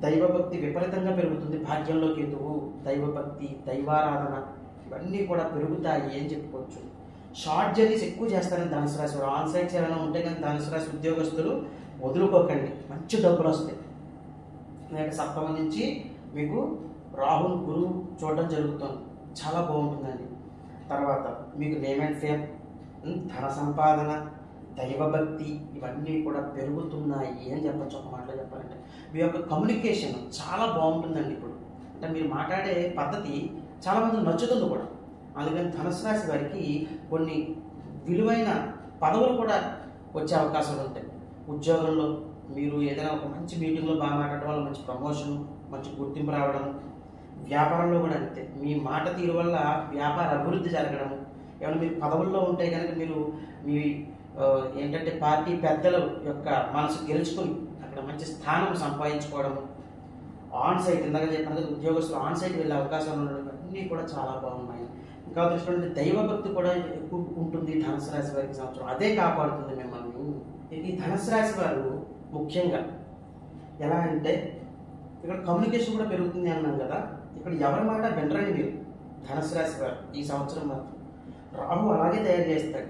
Speaker 1: దైవభక్తి విపరీతంగా పెరుగుతుంది. భాగ్యంలో కేతువు, దైవభక్తి, దైవారాధన ఇవన్నీ కూడా పెరుగుతాయి అని చెప్పుకోవచ్చు. షార్ట్ జర్నీస్ ఎక్కువ చేస్తారని ధనుసు రాశి వారు. ఆన్ సైట్స్ ఏమైనా ఉంటే కానీ ధనుసు రాశి ఉద్యోగస్తులు వదులుకోకండి, మంచి డబ్బులు వస్తాయి. ఎందుకంటే సప్తమం నుంచి మీకు రాహుల్ గురువు చూడడం జరుగుతుంది, చాలా బాగుంటుందండి. తర్వాత మీకు నేమ్ అండ్ ఫేమ్, ధన సంపాదన, దైవభక్తి ఇవన్నీ కూడా పెరుగుతున్నాయి అని చెప్పచ్చు. ఒక మాటలో చెప్పాలంటే మీ యొక్క కమ్యూనికేషన్ చాలా బాగుంటుందండి. ఇప్పుడు అంటే మీరు మాట్లాడే పద్ధతి చాలామంది నచ్చుతుంది కూడా. అందుకని ధనుసు రాశి వారికి కొన్ని విలువైన పదవులు కూడా వచ్చే అవకాశాలు ఉంటాయి. ఉద్యోగంలో మీరు ఏదైనా ఒక మంచి మీటింగ్లో బాగా మాట్లాడడం వల్ల మంచి ప్రమోషన్, మంచి గుర్తింపు రావడం. వ్యాపారంలో కూడా అంతే, మీ మాట తీరు వల్ల వ్యాపార అభివృద్ధి జరగడం. ఏమైనా మీరు పదవుల్లో ఉంటే కనుక మీరు మీ ఏంటంటే పార్టీ పెద్దల యొక్క మనసు గెలుచుకొని అక్కడ మంచి స్థానం సంపాదించుకోవడము. ఆన్ సైట్ ఇందాక చెప్పిన కదా, ఉద్యోగస్తులు ఆన్ సైట్ వెళ్ళే అవకాశాలు ఉండడం, అన్నీ కూడా చాలా బాగున్నాయి. ఇంకా దృష్టి దైవభక్తి కూడా ఎక్కువ ఉంటుంది ధనుసు రాశి వారికి సంవత్సరం, అదే కాపాడుతుంది మిమ్మల్ని. ఈ ధనుసు రాశి వారు ముఖ్యంగా ఎలా అంటే ఇక్కడ కమ్యూనికేషన్ కూడా పెరుగుతుంది అన్నాం కదా, ఇక్కడ ఎవరి మాట వినరండి మీరు ధనుసు రాశి వారు ఈ సంవత్సరం మాత్రం. రాహు అలాగే తయారు చేస్తాడు.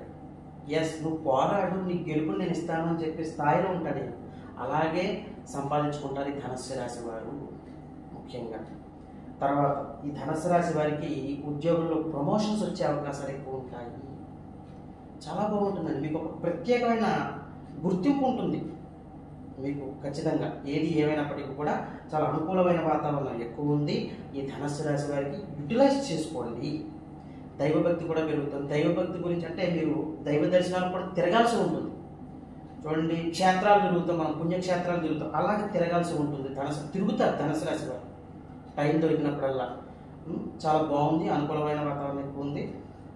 Speaker 1: ఎస్, నువ్వు పోరాడు, నీ గెలుపుని నేను ఇస్తాను అని చెప్పి స్థాయిలో ఉంటాడు. అలాగే సంపాదించుకుంటారు ఈ ధనుసు రాశి వారు ముఖ్యంగా. తర్వాత ఈ ధనుసు రాశి వారికి ఉద్యోగంలో ప్రమోషన్స్ వచ్చే అవకాశాలు ఎక్కువ ఉంటాయి. చాలా బాగుంటుందండి, మీకు ఒక ప్రత్యేకమైన గుర్తింపు ఉంటుంది మీకు. ఖచ్చితంగా ఏది ఏమైనప్పటికీ కూడా చాలా అనుకూలమైన వాతావరణం ఎక్కువ ఉంది. ఈ ధనుసు రాశి వారికి యూటిలైజ్ చేసుకోండి. దైవభక్తి కూడా పెరుగుతుంది. దైవభక్తి గురించి అంటే మీరు దైవ దర్శనాలు కూడా తిరగాల్సి ఉంటుంది. చూడండి, క్షేత్రాలు తిరుగుతాం, మనం పుణ్యక్షేత్రాలు తిరుగుతాం, అలాగే తిరగాల్సి ఉంటుంది. తిరుగుతారు ధనుసు రాశి వారు టైం దొరికినప్పుడల్లా. చాలా బాగుంది, అనుకూలమైన వాతావరణం ఎక్కువ ఉంది.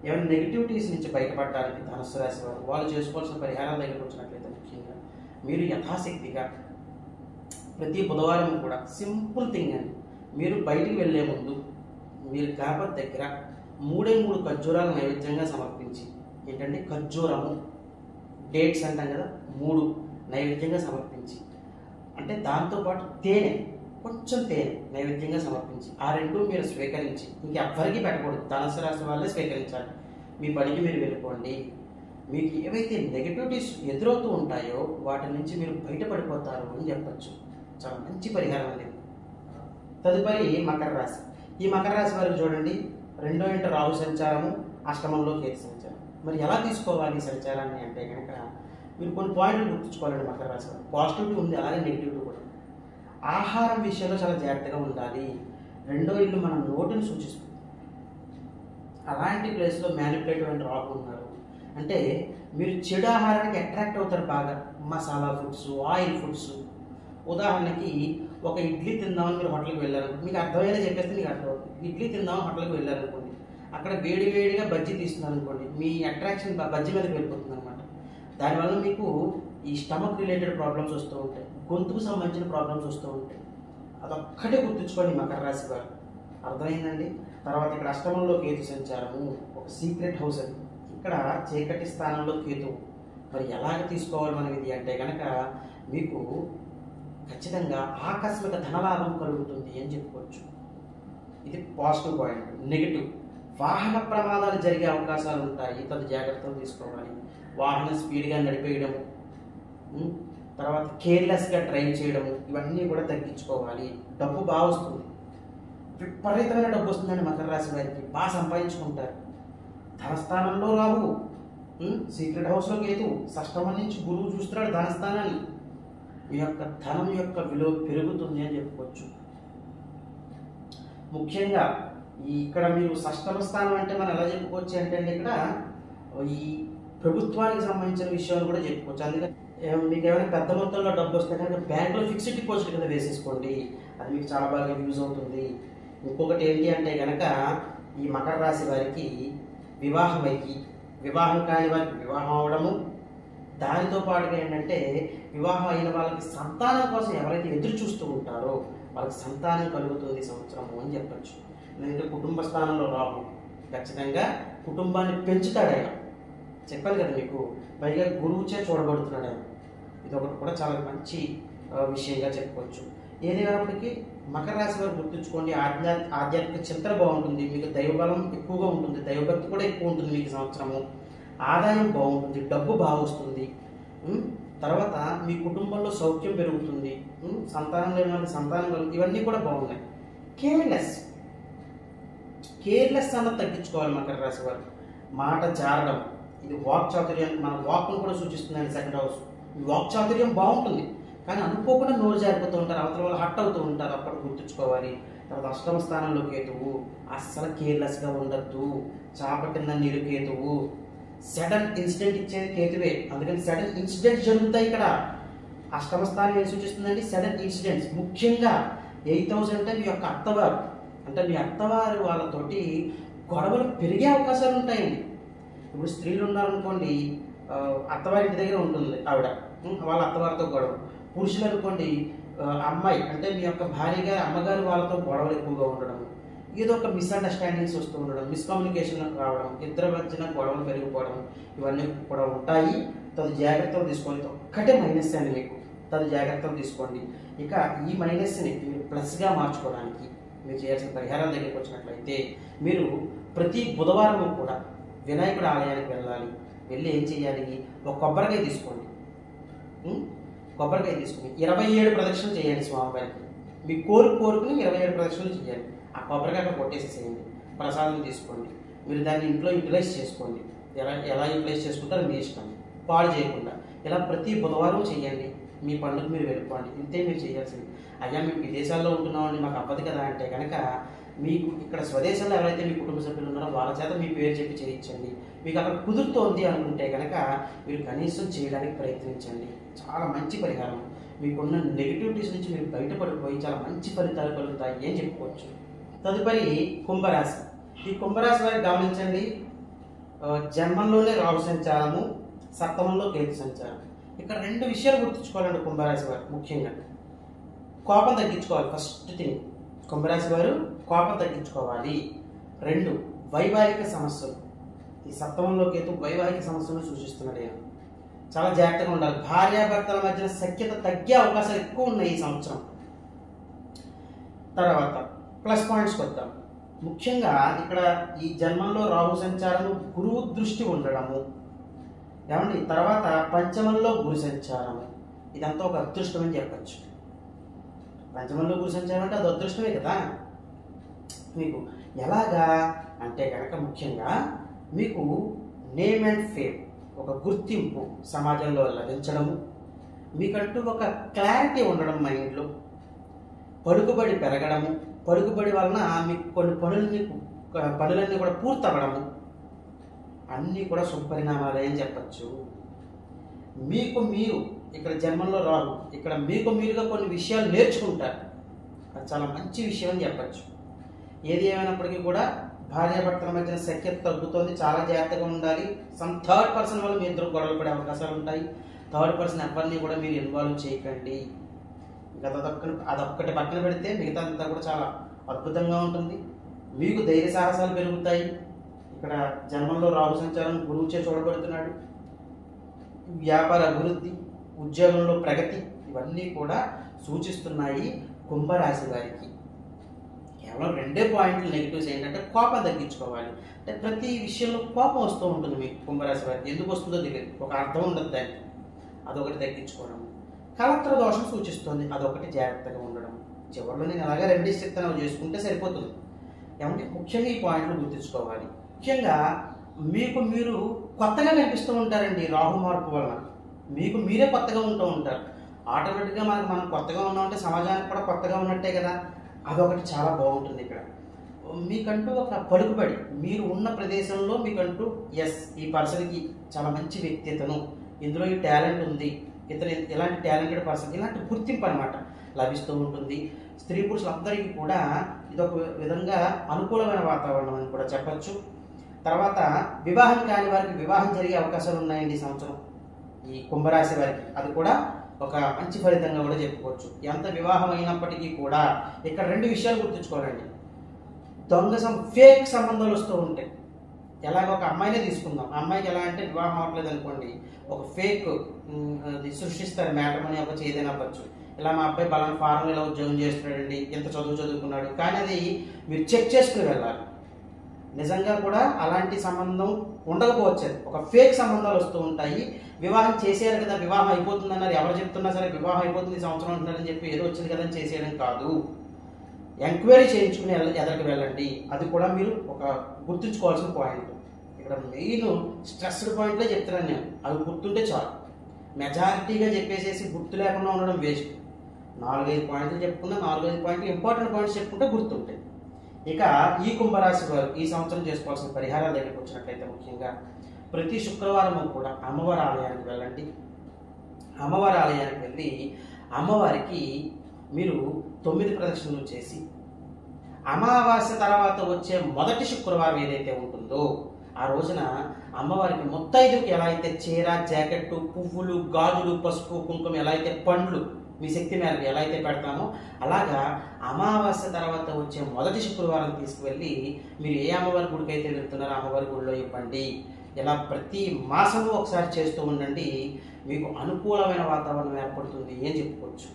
Speaker 1: ఏమైనా నెగిటివిటీస్ నుంచి బయటపడడానికి ధనుసు రాశి వారు వాళ్ళు చేసుకోవాల్సిన పరిహారాల దగ్గరకు వచ్చినట్లయితే ముఖ్యంగా మీరు యథాశక్తిగా ప్రతి బుధవారం కూడా సింపుల్ థింగ్ అండి, మీరు బయటికి వెళ్ళే ముందు మీరు గణపతి దగ్గర 3 ఖర్జూరాలు నైవేద్యంగా సమర్పించి, ఏంటంటే ఖర్జూరము డేట్స్ అంటాం కదా, 3 నైవేద్యంగా సమర్పించి, అంటే దాంతోపాటు తేనె, కొంచెం తేనె నైవేద్యంగా సమర్పించి, ఆ 2 మీరు స్వీకరించి ఇంకెవ్వరికి పెట్టకూడదు, ధనుసు రాశి వాళ్ళే స్వీకరించాలి. మీ పనికి మీరు వెళ్ళిపోండి. మీకు ఏవైతే నెగటివిటీస్ ఎదురవుతూ ఉంటాయో వాటి నుంచి మీరు బయటపడిపోతారు అని చెప్పచ్చు. చాలా మంచి పరిహారం అనేది. తదుపరి మకర రాశి. ఈ మకర రాశి వారికి చూడండి, 2వ ఇంట రాహు సంచారము, అష్టమంలో కేతు సంచారం. మరి ఎలా తీసుకోవాలి సంచారాన్ని అంటే కనుక మీరు కొన్ని పాయింట్లు గుర్తుంచుకోవాలండి మకర రాశి వారు. పాజిటివిటీ ఉంది, అలాగే నెగిటివిటీ కూడా. ఆహారం విషయంలో చాలా జాగ్రత్తగా ఉండాలి. 2వ ఇల్లు మన నోటిని సూచిస్తుంది. అలాంటి ప్లేస్లో మ్యానిపులేటివ్ అండ్ రాహు ఉన్నారు అంటే మీరు చెడు ఆహారానికి అట్రాక్ట్ అవుతారు బాగా. Masala foods, oil foods. ఉదాహరణకి ఒక ఇడ్లీ తిందామని మీరు హోటల్కి వెళ్ళారనుకోండి, మీకు అర్థమైనా చెప్పేస్తే మీకు అర్థమవుతుంది. ఇడ్లీ తిందామని హోటల్కి వెళ్ళారనుకోండి, అక్కడ వేడిగా బజ్జీ తీస్తున్నారనుకోండి, మీ అట్రాక్షన్ బజ్జీ మీదకి వెళ్ళిపోతుంది అనమాట. దానివల్ల మీకు ఈ స్టమక్ రిలేటెడ్ ప్రాబ్లమ్స్ వస్తూ ఉంటాయి, గొంతుకు సంబంధించిన ప్రాబ్లమ్స్ వస్తూ ఉంటాయి. అదొక్కటే గుర్తుంచుకోండి మకర రాశి వారు. అర్థమైందండి. తర్వాత ఇక్కడ అష్టమంలో కేతు సంచారము, ఒక సీక్రెట్ హౌస్ అది. ఇక్కడ చీకటి స్థానంలో కేతు. మరి ఎలాగ తీసుకోవాలి మనం ఇది అంటే కనుక మీకు ఖచ్చితంగా ఆకస్మిక ధనలాభం కలుగుతుంది అని చెప్పుకోవచ్చు. ఇది పాజిటివ్ పాయింట్. నెగిటివ్, వాహన ప్రమాదాలు జరిగే అవకాశాలు ఉంటాయి, తదు జాగ్రత్తలు తీసుకోవాలి. వాహనం స్పీడ్గా నడిపేయడము, తర్వాత కేర్లెస్గా డ్రైవ్ చేయడము, ఇవన్నీ కూడా తగ్గించుకోవాలి. డబ్బు బాగా వస్తుంది, విపరీతమైన డబ్బు వస్తుందండి మకర రాశి వారికి, బాగా సంపాదించుకుంటారు. ధనస్థానంలో రాహు, సీక్రెట్ హౌస్లో కేతు, షష్టమం నుంచి గురువు చూస్తున్నాడు ధనస్థానాన్ని. మీ యొక్క ధనం యొక్క విలువ పెరుగుతుంది అని చెప్పుకోవచ్చు. ముఖ్యంగా ఇక్కడ మీరు షష్టమ స్థానం అంటే మనం ఎలా చెప్పుకోవచ్చు అంటే ఇక్కడ ఈ ప్రభుత్వానికి సంబంధించిన విషయాలు కూడా చెప్పుకోవచ్చు. అందుకని మీకు ఏమైనా పెద్ద మొత్తంలో డబ్బు వస్తే కనుక బ్యాంకులో ఫిక్స్డ్ డిపాజిట్ కింద వేసేసుకోండి, అది మీకు చాలా బాగా యూజ్ అవుతుంది. ఇంకొకటి ఏంటి అంటే కనుక ఈ మకర రాశి వారికి వివాహం కాని వారికి వివాహం అవడము, దానితో పాటుగా ఏంటంటే వివాహం అయిన వాళ్ళకి సంతానం కోసం ఎవరైతే ఎదురు చూస్తూ ఉంటారో వాళ్ళకి సంతానం కలుగుతుంది సంవత్సరము అని చెప్పచ్చు. ఎందుకంటే కుటుంబ స్థానంలో రాహు ఖచ్చితంగా కుటుంబాన్ని పెంచుతాడు ఆయన. చెప్పాను కదా మీకు, పైగా గురువుచే చూడబడుతున్నాడు ఆయన. ఇది ఒకటి కూడా చాలా మంచి విషయంగా చెప్పుకోవచ్చు. ఏదైనప్పటికీ మకర రాశి వారు గుర్తుంచుకోండి, ఆధ్యాత్మిక చింతన బాగుంటుంది, మీకు దైవబలం ఎక్కువగా ఉంటుంది, దైవభక్తి కూడా ఎక్కువ ఉంటుంది మీకు సంవత్సరము. ఆదాయం బాగుంటుంది, డబ్బు బాగా వస్తుంది. తర్వాత మీ కుటుంబంలో సౌఖ్యం పెరుగుతుంది, సంతానం లేని వాళ్ళకి సంతానం కలుగుతుంది. ఇవన్నీ కూడా బాగున్నాయి. కేర్లెస్ అన్నది తగ్గించుకోవాలి మకర రాశి వారు. మాట జారడం, ఇది వాక్ చాతుర్యం, మన వాక్ను కూడా సూచిస్తుందండి సెకండ్ హౌస్. ఈ వాక్ చాతుర్యం బాగుంటుంది, కానీ అనుకోకుండా నోరు జారిపోతూ ఉంటారు, అవతల వాళ్ళు హట్ అవుతూ ఉంటారు, అప్పుడు గుర్తుంచుకోవాలి. తర్వాత అష్టమ స్థానంలో కేతువు, అస్సలు కేర్లెస్గా ఉండద్దు. చాపటిన నీరు కేతువు, సడన్ ఇన్సిడెంట్ ఇచ్చేది కేతువే, అందుకని సడన్ ఇన్సిడెంట్స్ జరుగుతాయి ఇక్కడ. అష్టమ స్థానం ఏం సూచిస్తుందండి? Sudden incidents. ముఖ్యంగా 8th హౌస్ అంటే మీ యొక్క అత్తవారు, అంటే మీ అత్తవారు వాళ్ళతోటి గొడవలు పెరిగే అవకాశాలు ఉంటాయండి. ఇప్పుడు స్త్రీలు ఉన్నారనుకోండి, అత్తవారి ఇంటి దగ్గర ఉంటుంది ఆవిడ, వాళ్ళ అత్తవారితో గొడవ. పురుషులు అనుకోండి, అమ్మాయి అంటే మీ యొక్క భార్య గారి అమ్మగారు వాళ్ళతో గొడవలు ఎక్కువగా ఉండడం, ఏదో ఒక మిస్అండర్స్టాండింగ్స్ వస్తూ ఉండడం, మిస్కమ్యూనికేషన్ రావడం, ఇద్దరి మధ్యన గొడవలు పెరిగిపోవడం, ఇవన్నీ కూడా ఉంటాయి. తదు జాగ్రత్తలు తీసుకోండి. ఒక్కటే మైనస్ అండి మీకు, తదు జాగ్రత్తలు తీసుకోండి. ఇక ఈ మైనస్ని మీరు ప్లస్గా మార్చుకోవడానికి మీరు చేయాల్సిన పరిహారాల దగ్గరికి వచ్చినట్లయితే, మీరు ప్రతి బుధవారం కూడా వినాయకుడి ఆలయానికి వెళ్ళాలి. వెళ్ళి ఏం చేయాలి? ఒక కొబ్బరికాయ తీసుకోండి. కొబ్బరికాయ తీసుకుని 27 ప్రదక్షిణలు చేయండి స్వామివారికి. మీ కోరుకుని 27 ప్రదక్షిణలు చేయాలి. ఆ కొబ్బరికాయ అక్కడ కొట్టేసేసేయండి. ప్రసాదం తీసుకోండి. మీరు దాన్ని ఇంట్లో యూటిలైజ్ చేసుకోండి. ఎలా యూటిలైజ్ చేసుకుంటారో మీ ఇష్టం, పాడు చేయకుండా. ఇలా ప్రతి బుధవారం చేయండి. మీ పండుగ మీరు వెళ్ళిపోండి. ఇంతే మీరు చేయాల్సింది. అయ్యా మేము విదేశాల్లో ఉంటున్నామండి, మాకు అవ్వదు కదా అంటే కనుక, మీకు ఇక్కడ స్వదేశంలో ఎవరైతే మీ కుటుంబ సభ్యులు ఉన్నారో వాళ్ళ చేత మీ పేరు చెప్పి చేయించండి. మీకు అక్కడ కుదురుతోంది అనుకుంటే కనుక మీరు కనీసం చేయడానికి ప్రయత్నించండి. చాలా మంచి పరిహారం. మీకున్న నెగిటివిటీస్ నుంచి మీరు బయటపడిపోయి చాలా మంచి ఫలితాలు కలుగుతాయి అని చెప్పుకోవచ్చు. తదుపరి కుంభరాశి. ఈ కుంభరాశి వారికి గమనించండి, జన్మంలోనే రాహు సంచారము, సప్తమంలో కేతు సంచారం. ఇక్కడ 2 విషయాలు గుర్తుంచుకోవాలండి కుంభరాశి వారు. ముఖ్యంగా కోపం తగ్గించుకోవాలి. ఫస్ట్ థింగ్, కుంభరాశి వారు కోపం తగ్గించుకోవాలి. 2 వైవాహిక సమస్యలు. ఈ సప్తమంలో కేతు వైవాహిక సమస్యలను సూచిస్తున్నాడు. చాలా జాగ్రత్తగా ఉండాలి. భార్యాభర్తల మధ్య సఖ్యత తగ్గే అవకాశాలు ఎక్కువ ఉన్నాయి ఈ సంవత్సరం. తర్వాత ప్లస్ పాయింట్స్కి వద్దాం. ముఖ్యంగా ఇక్కడ ఈ జన్మంలో రాహు సంచారము, గురువు దృష్టి ఉండడము, ఏమండి, తర్వాత పంచమంలో గురు సంచారము, ఇదంతా ఒక అదృష్టం అని చెప్పచ్చు. పంచమంలో గురు సంచారం అంటే అది అదృష్టమే కదా మీకు. ఎలాగా అంటే కనుక ముఖ్యంగా మీకు నేమ్ అండ్ ఫేమ్, ఒక గుర్తింపు సమాజంలో లభించడము, మీకంటూ ఒక క్లారిటీ ఉండడం మైండ్లో, పలుకుబడి పెరగడము, పలుకుబడి వలన మీకు కొన్ని పనులన్నీ కూడా పూర్తవ్వడము, అన్నీ కూడా శుభపరిణామాలే అని చెప్పచ్చు. మీకు మీరు ఇక్కడ జన్మంలో రాహు, ఇక్కడ మీకు మీరుగా కొన్ని విషయాలు నేర్చుకుంటారు. అది చాలా మంచి విషయం అని చెప్పచ్చు. ఏది ఏమైనప్పటికీ కూడా భార్యాభర్తల మధ్యన సఖ్యత తగ్గుతుంది. చాలా జాగ్రత్తగా ఉండాలి. థర్డ్ పర్సన్ వల్ల మీ ఇద్దరు గొడవలు పడే అవకాశాలు ఉంటాయి. థర్డ్ పర్సన్ ఎవరిని కూడా మీరు ఇన్వాల్వ్ చేయకండి. ఇంకా అదొక్కటి పక్కన పెడితే మిగతా అంతా కూడా చాలా అద్భుతంగా ఉంటుంది. మీకు ధైర్య సాహసాలు పెరుగుతాయి. ఇక్కడ జన్మంలో రాహు సంచారం గురువుచే చూడబడుతున్నాడు. వ్యాపార అభివృద్ధి, ఉద్యోగంలో ప్రగతి, ఇవన్నీ కూడా సూచిస్తున్నాయి కుంభరాశి వారికి. కేవలం 2 పాయింట్లు నెగిటివ్స్ ఏంటంటే కోపం తగ్గించుకోవాలి. అంటే ప్రతి విషయంలో కోపం వస్తూ ఉంటుంది మీకు కుంభరాశి వారికి. ఎందుకు వస్తుందో తెలియదు, ఒక అర్థం ఉండదు దానికి. అదొకటి తగ్గించుకోవడం. కలత్ర దోషం సూచిస్తుంది, అదొకటి జాగ్రత్తగా ఉండడం. చివరిలో నేను అలాగే రెమెడీస్ చెప్తాను, చేసుకుంటే సరిపోతుంది. ఏమంటే ముఖ్యంగా ఈ పాయింట్లు గుర్తుంచుకోవాలి. ముఖ్యంగా మీకు మీరు కొత్తగా కనిపిస్తూ ఉంటారండి. రాహు మార్పు వలన మీకు మీరే కొత్తగా ఉంటూ ఉంటారు. ఆటోమేటిక్గా మనం కొత్తగా ఉన్నామంటే సమాజానికి కూడా కొత్తగా ఉన్నట్టే కదా. అదొకటి చాలా బాగుంటుంది. ఇక్కడ మీకంటూ ఒక పలుకుబడి, మీరు ఉన్న ప్రదేశంలో మీకంటూ ఈ పర్సన్కి చాలా మంచి వ్యక్తిత్వను, ఇందులో ఈ టాలెంట్ ఉంది, ఇతను ఇలాంటి టాలెంటెడ్ పర్సన్, ఇలాంటి గుర్తింపు అనమాట లభిస్తూ ఉంటుంది. స్త్రీ పురుషులందరికీ కూడా ఇదొక విధంగా అనుకూలమైన వాతావరణం అని కూడా చెప్పచ్చు. తర్వాత వివాహం కాని వారికి వివాహం జరిగే అవకాశాలు ఉన్నాయండి ఈ సంవత్సరం ఈ కుంభరాశి వారికి. అది కూడా ఒక మంచి ఫలితంగా కూడా చెప్పుకోవచ్చు. ఎంత వివాహం అయినప్పటికీ కూడా ఇక్కడ 2 విషయాలు గుర్తుంచుకోవాలండి. ఫేక్ సంబంధాలు వస్తూ ఉంటాయి. ఎలాగ ఒక అమ్మాయినే తీసుకుందాం. అమ్మాయికి ఎలా అంటే వివాహం అవ్వట్లేదు అనుకోండి, ఒక ఫేక్ సృష్టిస్తారు. మ్యాట్రిమోనీ అవ్వచ్చు, ఏదైనా అవ్వచ్చు. ఇలా మా అబ్బాయి బలానా ఫారెన్లో ఇలా ఉద్యోగం చేస్తున్నాడండి, ఎంత చదువుకున్నాడు, కానీ అది మీరు చెక్ చేసుకుని వెళ్ళాలి. నిజంగా కూడా అలాంటి సంబంధం ఉండకపోవచ్చు, ఒక ఫేక్ సంబంధాలు వస్తూ ఉంటాయి. వివాహం చేసేయాలి కదా, వివాహం అయిపోతుందన్నారు, ఎవరు చెప్తున్నా సరే వివాహం అయిపోతుంది సంవత్సరం అంటున్నారని చెప్పి ఏదో వచ్చింది కదా అని చేసేయడం కాదు. ఎంక్వైరీ చేయించుకుని ఎదరికి వెళ్ళండి. అది కూడా మీరు ఒక గుర్తుంచుకోవాల్సిన పాయింట్. ఇక్కడ మెయిన్ స్ట్రెస్డ్ పాయింట్లే చెప్తున్నాను నేను, అవి గుర్తుంటే చాలు. మెజారిటీగా చెప్పేసేసి గుర్తు లేకుండా ఉండడం వేస్ట్. 4-5 పాయింట్లు చెప్పుకున్నా, 4-5 పాయింట్లు ఇంపార్టెంట్ పాయింట్స్ చెప్పుకుంటే గుర్తుంటాయి. ఇక ఈ కుంభరాశి వారు ఈ సంవత్సరం చేసుకోవాల్సిన పరిహారాల దగ్గరికి వచ్చినట్లయితే ముఖ్యంగా ప్రతి శుక్రవారం కూడా అమ్మవారి ఆలయానికి వెళ్ళండి. అమ్మవారి ఆలయానికి వెళ్ళి అమ్మవారికి మీరు 9 ప్రదక్షిణలు చేసి అమావాస్య తర్వాత వచ్చే మొదటి శుక్రవారం ఏదైతే ఉంటుందో ఆ రోజున అమ్మవారికి ముత్తైదుకి ఎలా అయితే చీర, జాకెట్, పువ్వులు, గాజులు, పసుపు, కుంకుమ, ఎలా అయితే పండ్లు మీ శక్తి మేరకు ఎలా అయితే పెడతామో అలాగా అమావాస్య తర్వాత వచ్చే మొదటి శుక్రవారం తీసుకువెళ్ళి మీరు ఏ అమ్మవారి గుడికి అయితే వెళ్తున్నారో అమ్మవారి గుడిలో ఇవ్వండి. ఇలా ప్రతి మాసము ఒకసారి చేస్తూ ఉండండి. మీకు అనుకూలమైన వాతావరణం ఏర్పడుతుంది అని చెప్పుకోవచ్చు.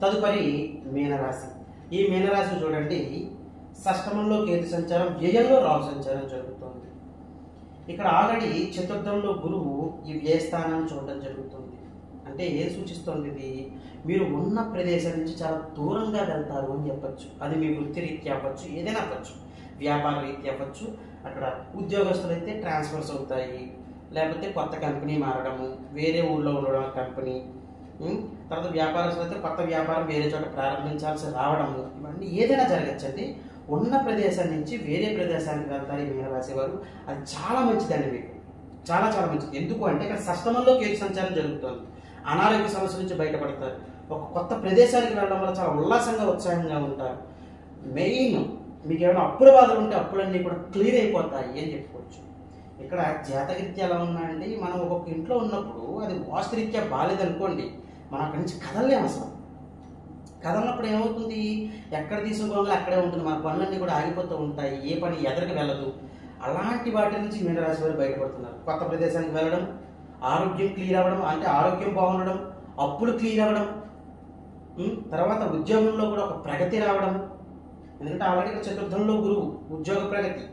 Speaker 1: తదుపరి మీనరాశి. ఈ మీనరాశిని చూడండి, షష్టమంలో కేతు సంచారం, వ్యయంలో రాహు సంచారం జరుగుతుంది. ఇక్కడ ఆల్రెడీ చతుర్థంలో గురువు ఈ వ్యయస్థానాన్ని చూడడం జరుగుతుంది. అంటే ఏం సూచిస్తుంది ఇది? మీరు ఉన్న ప్రదేశం నుంచి చాలా దూరంగా వెళ్తారు అని చెప్పచ్చు. అది మీ వృత్తి రీత్యా అవ్వచ్చు, ఏదైనా అవ్వచ్చు, వ్యాపార రీత్యా అవ్వచ్చు. అక్కడ ఉద్యోగస్తులు అయితే ట్రాన్స్ఫర్స్ అవుతాయి, లేకపోతే కొత్త కంపెనీ మారడము, వేరే ఊళ్ళో ఉండడం కంపెనీ, తర్వాత వ్యాపారస్తులు అయితే కొత్త వ్యాపారం వేరే చోట ప్రారంభించాల్సి రావడము, ఇవన్నీ ఏదైనా జరగచ్చండి. ఉన్న ప్రదేశం నుంచి వేరే ప్రదేశానికి వెళ్తారు ఈ మీనరాశి వారు. అది చాలా మంచిదండి, మీకు చాలా చాలా మంచిది. ఎందుకు అంటే ఇక్కడ షష్టమంలో కేతు సంచారం జరుగుతుంది. అనారోగ్య సమస్యల నుంచి బయటపడతారు. ఒక కొత్త ప్రదేశానికి వెళ్ళడం వల్ల చాలా ఉల్లాసంగా, ఉత్సాహంగా ఉంటారు. మెయిన్ మీకు ఏమైనా అప్పుల బాధలు ఉంటే అప్పులన్నీ కూడా క్లియర్ అయిపోతాయి అని చెప్పుకోవచ్చు. ఇక్కడ జాతకరీత్యా ఎలా ఉన్నాయండి, మనం ఒక్కొక్క ఇంట్లో ఉన్నప్పుడు అది వాస్తురీత్యా బాగాలేదనుకోండి, మనం అక్కడి నుంచి కదలలేము. అసలు కదలనప్పుడు ఏమవుతుంది, ఎక్కడ తీసుకోవాలో అక్కడే ఉంటుంది, మన పనులన్నీ కూడా ఆగిపోతూ ఉంటాయి, ఏ పని ఎదరికి వెళ్ళదు. అలాంటి వాటి నుంచి మీనరాశి వారు బయటపడుతున్నారు. కొత్త ప్రదేశానికి వెళ్ళడం, ఆరోగ్యం క్లియర్ అవ్వడం, అంటే ఆరోగ్యం బాగుండడం, అప్పులు క్లియర్ అవ్వడం, తర్వాత ఉద్యోగంలో కూడా ఒక ప్రగతి రావడం. ఎందుకంటే ఆల్రెడీ చతుర్థంలో గురువు ఉద్యోగ ప్రగతి,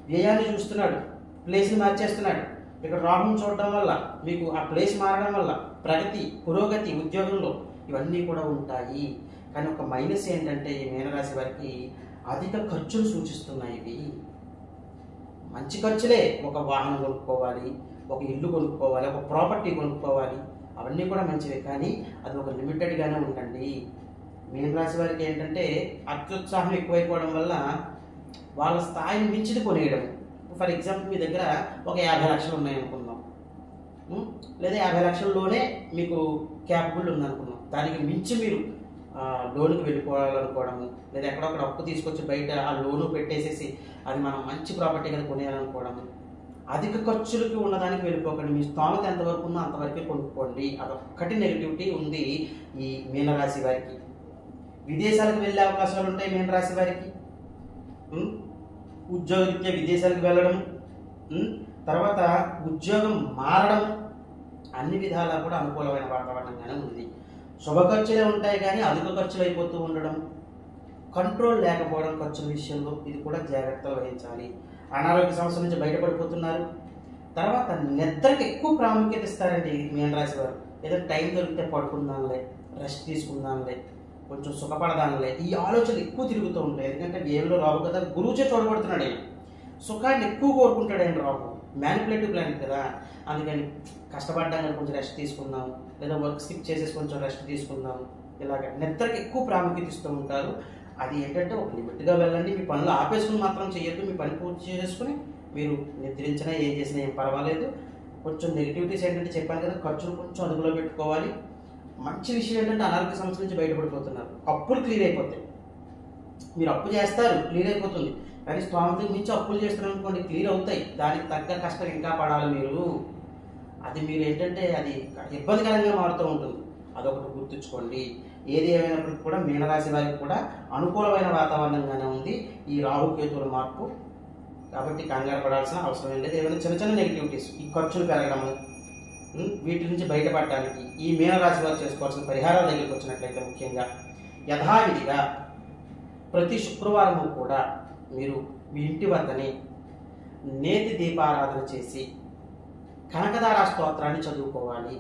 Speaker 1: వ్యయాన్ని చూస్తున్నాడు, ప్లేస్ని మార్చేస్తున్నాడు. ఇక్కడ రాహుని చూడడం వల్ల మీకు ఆ ప్లేస్ మారడం వల్ల ప్రగతి, పురోగతి ఉద్యోగంలో ఇవన్నీ కూడా ఉంటాయి. కానీ ఒక మైనస్ ఏంటంటే ఈ మీనరాశి వారికి అధిక ఖర్చులు సూచిస్తున్నాయి. ఇవి మంచి ఖర్చులే, ఒక వాహనం కొనుక్కోవాలి, ఒక ఇల్లు కొనుక్కోవాలి, ఒక ప్రాపర్టీ కొనుక్కోవాలి, అవన్నీ కూడా మంచివే. కానీ అది ఒక లిమిటెడ్గానే ఉండండి. మీనరాశి వారికి ఏంటంటే అత్యుత్సాహం ఎక్కువైపోవడం వల్ల వాళ్ళ స్థాయిని మించిది కొనేయడం. ఫర్ ఎగ్జాంపుల్ మీ దగ్గర ఒక 50 లక్షలు ఉన్నాయనుకుందాం, లేదా 50 లక్షల్లోనే మీకు క్యాపబుల్ ఉందనుకుందాం. దానికి మించి మీరు లోన్కి వెళ్ళిపోవాలనుకోవడము, లేదా ఎక్కడొక్కడ అప్పు తీసుకొచ్చి బయట ఆ లోను పెట్టేసేసి అది మనం మంచి ప్రాపర్టీ కదా కొనేయాలనుకోవడము. అధిక ఖర్చులకి ఉన్నదానికి వెళ్ళిపోకండి. మీ స్థామత ఎంతవరకు ఉందో అంతవరకే కొనుక్కోండి. అదొక్కటి నెగిటివిటీ ఉంది ఈ మీనరాశి వారికి. విదేశాలకు వెళ్ళే అవకాశాలు ఉంటాయి మీనరాశి వారికి. ఉద్యోగరీత్యా విదేశాలకు వెళ్ళడం, తర్వాత ఉద్యోగం మారడం, అన్ని విధాలా కూడా అనుకూలమైన వాతావరణంగానే ఉంది. శుభ ఖర్చులే ఉంటాయి కానీ అధిక ఖర్చులు అయిపోతూ ఉండడం, కంట్రోల్ లేకపోవడం ఖర్చుల విషయంలో, ఇది కూడా జాగ్రత్తలు వహించాలి. అనారోగ్య సమస్యల నుంచి బయటపడిపోతున్నారు. తర్వాత నిద్రకి ఎక్కువ ప్రాముఖ్యత ఇస్తారండి మీనరాశి వారు. ఏదో టైం దొరికితే పడుకుందాంలే, రెస్ట్ తీసుకుందాంలే, కొంచెం సుఖపడదాంలే, ఈ ఆలోచనలు ఎక్కువ తిరుగుతూ ఉంటాయి. ఎందుకంటే వ్యయంలో రావు కదా, గురువుచే చూడబడుతున్నాడు ఆయన. సుఖాన్ని ఎక్కువ కోరుకుంటాడు ఆయన రావు, మ్యానిపులేటివ్ ప్లానెట్ కదా. అందుకని కష్టపడ్డాం కానీ కొంచెం రెస్ట్ తీసుకుందాం, లేదా వర్క్ స్కిప్ చేసేసి కొంచెం రెస్ట్ తీసుకుందాం, ఇలాగ నిద్రకి ఎక్కువ ప్రాముఖ్యత ఇస్తూ ఉంటారు. అది ఏంటంటే ఒక లిమిట్గా వెళ్ళండి. మీ పనులు ఆపేసుకుని మాత్రం చేయొద్దు. మీ పని పూర్తి చేసుకుని మీరు నిద్రించినా ఏం చేసినా ఏం పర్వాలేదు. కొంచెం నెగిటివిటీస్ ఏంటంటే చెప్పాను కదా, ఖర్చులు కొంచెం అదుపులో పెట్టుకోవాలి. మంచి విషయం ఏంటంటే అనారోగ్య సమస్యల నుంచి బయటపడిపోతున్నారు. అప్పులు క్లియర్ అయిపోతాయి. మీరు అప్పు చేస్తారు, క్లియర్ అయిపోతుంది. కానీ స్తోమతకు మించి అప్పులు చేస్తున్నారు అనుకోండి, క్లియర్ అవుతాయి. దానికి తగ్గ కష్టం ఇంకా పడాలి మీరు. అది మీరు ఏంటంటే అది ఇబ్బందికరంగా మారుతూ ఉంటుంది. అదొకటి గుర్తుంచుకోండి. ఏది ఏమైనప్పటికీ కూడా మీనరాశి వారికి కూడా అనుకూలమైన వాతావరణంగానే ఉంది ఈ రాహుకేతువుల మార్పు. కాబట్టి కంగారు పడాల్సిన అవసరం ఏం లేదు. ఏమైనా చిన్న చిన్న నెగిటివిటీస్, ఈ ఖర్చులు పెరగడము, వీటి నుంచి బయటపడడానికి ఈ మీనరాశి వారు చేసుకోవాల్సిన పరిహారాల దగ్గరికి వచ్చినట్లయితే ముఖ్యంగా యథావిధిగా ప్రతి శుక్రవారము కూడా మీరు మీ ఇంటి వద్దనే నేతి దీపారాధన చేసి కనకదార స్తోత్రాన్ని చదువుకోవాలి.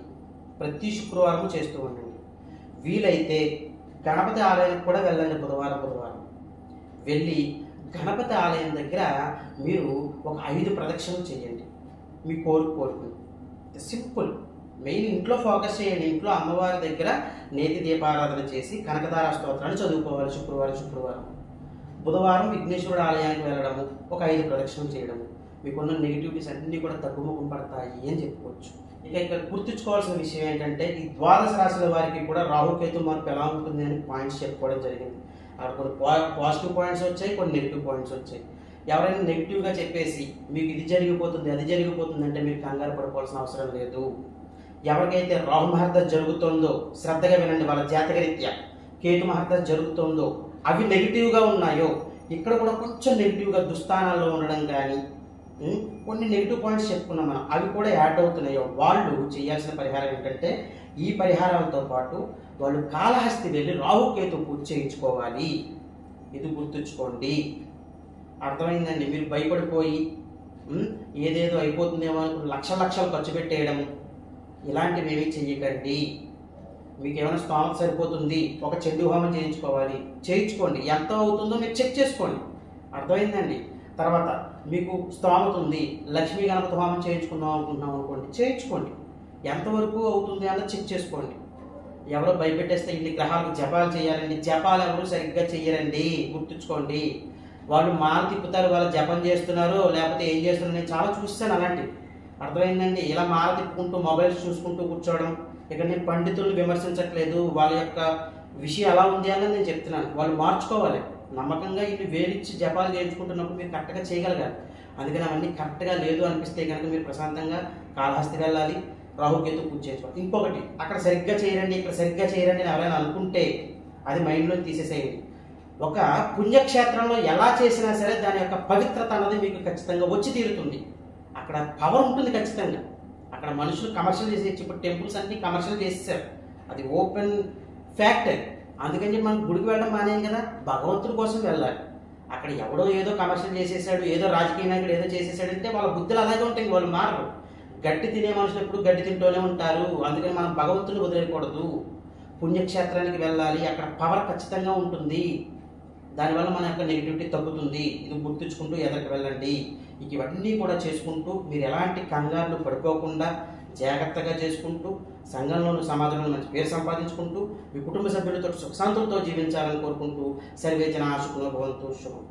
Speaker 1: ప్రతి శుక్రవారం చేస్తూ ఉండండి. వీలైతే గణపతి ఆలయానికి కూడా వెళ్ళండి. బుధవారం వెళ్ళి గణపతి ఆలయం దగ్గర మీరు ఒక 5 ప్రదక్షిణలు చేయండి. మీ కోరుకుని సింపుల్. మెయిన్ ఇంట్లో ఫోకస్ చేయండి. ఇంట్లో అమ్మవారి దగ్గర నేతి దీపారాధన చేసి కనకదార స్తోత్రాన్ని చదువుకోవాలి శుక్రవారం. బుధవారం విఘ్నేశ్వరుడు ఆలయానికి వెళ్ళడము, ఒక 5 ప్రదక్షిణలు చేయడము. మీకున్న నెగిటివిటీస్ అన్నీ కూడా తగ్గుముఖం పడతాయి అని చెప్పుకోవచ్చు. ఇక్కడ గుర్తుంచుకోవాల్సిన విషయం ఏంటంటే ఈ ద్వాదశ రాశుల వారికి కూడా రాహుకేతు మార్పు ఎలా ఉంటుంది అని పాయింట్స్ చెప్పుకోవడం జరిగింది. అక్కడ కొన్ని పాజిటివ్ పాయింట్స్ వచ్చాయి, కొన్ని నెగిటివ్ పాయింట్స్ వచ్చాయి. ఎవరైనా నెగిటివ్గా చెప్పేసి మీకు ఇది జరిగిపోతుంది అది జరిగిపోతుంది అంటే మీరు కంగారు పడుకోవాల్సిన అవసరం లేదు. ఎవరికైతే రాహు మహర్దశ జరుగుతుందో శ్రద్ధగా వినండి. వాళ్ళ జాతకరీత్యా కేతు మహర్దశ జరుగుతుందో అవి నెగిటివ్గా ఉన్నాయో ఇక్కడ కూడా కొంచెం నెగిటివ్గా దుస్థానాల్లో ఉండడం కానీ కొన్ని నెగిటివ్ పాయింట్స్ చెప్పుకున్నాం మనం, అవి కూడా యాడ్ అవుతున్నాయో వాళ్ళు చేయాల్సిన పరిహారం ఏంటంటే ఈ పరిహారాలతో పాటు వాళ్ళు కాళహస్తి వెళ్ళి రాహుకేతు పూజ చేయించుకోవాలి. ఇది గుర్తుంచుకోండి. అర్థమైందండి? మీరు భయపడిపోయి ఏదేదో అయిపోతుందేమో లక్షలు ఖర్చు పెట్టేయడం ఇలాంటివి ఏమీ చెయ్యకండి. మీకు ఏమైనా స్తోమత సరిపోతుంది, ఒక చండీ హోమం చేయించుకోండి. ఎంత అవుతుందో మీరు చెక్ చేసుకోండి. అర్థమైందండి? తర్వాత మీకు స్తోమత ఉంది, లక్ష్మీ గణపతి హోమం చేయించుకుందాం అనుకుంటున్నాం అనుకోండి, చేయించుకోండి. ఎంతవరకు అవుతుంది అన్నది చెక్ చేసుకోండి. ఎవరో భయపెట్టేస్తే ఇన్ని గ్రహాలకు జపాలు చేయాలండి, జపాలు ఎవరు సరిగ్గా చెయ్యరండి. గుర్తుంచుకోండి. వాళ్ళు మాల తిప్పుతారు, వాళ్ళు జపం చేస్తున్నారు లేకపోతే ఏం చేస్తున్నారు, నేను చాలా చూస్తాను అలాంటివి. అర్థమైందండి? ఇలా మాల తిప్పుకుంటూ మొబైల్స్ చూసుకుంటూ కూర్చోవడం. ఇక్కడ నేను పండితులను విమర్శించట్లేదు, వాళ్ళ యొక్క విషయం ఎలా ఉంది అన్నది నేను చెప్తున్నాను. వాళ్ళు మార్చుకోవాలి. నమ్మకంగా ఇన్ని వేలిచ్చి జపాలు చేయించుకుంటున్నప్పుడు మీరు కరెక్ట్గా చేయగలగాలి. అందుకని అవన్నీ కరెక్ట్గా లేదు అనిపిస్తే కనుక మీరు ప్రశాంతంగా కాళహస్తి వెళ్ళాలి, రాహుకేతు పూజ చేసుకోవాలి. ఇంకొకటి, అక్కడ సరిగ్గా చేయరండి ఇక్కడ సరిగ్గా చేయరండి అని ఎవరైనా అనుకుంటే అది మైండ్లో తీసేసేయండి. ఒక పుణ్యక్షేత్రంలో ఎలా చేసినా సరే దాని యొక్క పవిత్రత అన్నది మీకు ఖచ్చితంగా వచ్చి తీరుతుంది. అక్కడ పవర్ ఉంటుంది ఖచ్చితంగా. అక్కడ మనుషులు కమర్షియల్ చేసేసి ఇప్పుడు టెంపుల్స్ అన్ని కమర్షియల్ చేసేసారు, అది ఓపెన్ ఫ్యాక్ట్. అందుకని మనం గుడికి వెళ్ళడం మానేం కదా, భగవంతుడి కోసం వెళ్ళాలి. అక్కడ ఎవడో ఏదో కమర్షియల్ చేసేసాడు, ఏదో రాజకీయ నాయకుడు ఏదో చేసేసాడంటే వాళ్ళ బుద్ధులు అలాగే ఉంటాయి, వాళ్ళు మారరు. గడ్డి తినే మనుషులు ఎప్పుడు గడ్డి తింటూనే ఉంటారు. అందుకని మనం భగవంతుని వదిలేయకూడదు. పుణ్యక్షేత్రానికి వెళ్ళాలి, అక్కడ పవర్ ఖచ్చితంగా ఉంటుంది. దానివల్ల మన యొక్క నెగిటివిటీ తగ్గుతుంది. ఇది గుర్తుంచుకుంటూ ఎదరికి వెళ్ళండి. ఇవన్నీ కూడా చేసుకుంటూ మీరు ఎలాంటి కంగారులు పడుకోకుండా జాగ్రత్తగా చేసుకుంటూ సంఘంలోను సమాజంలో మంచి పేరు సంపాదించుకుంటూ మీ కుటుంబ సభ్యులతో సుఖశాంతులతో జీవించాలని కోరుకుంటూ సర్వే జనా సుఖినో భవంతు. శుభం.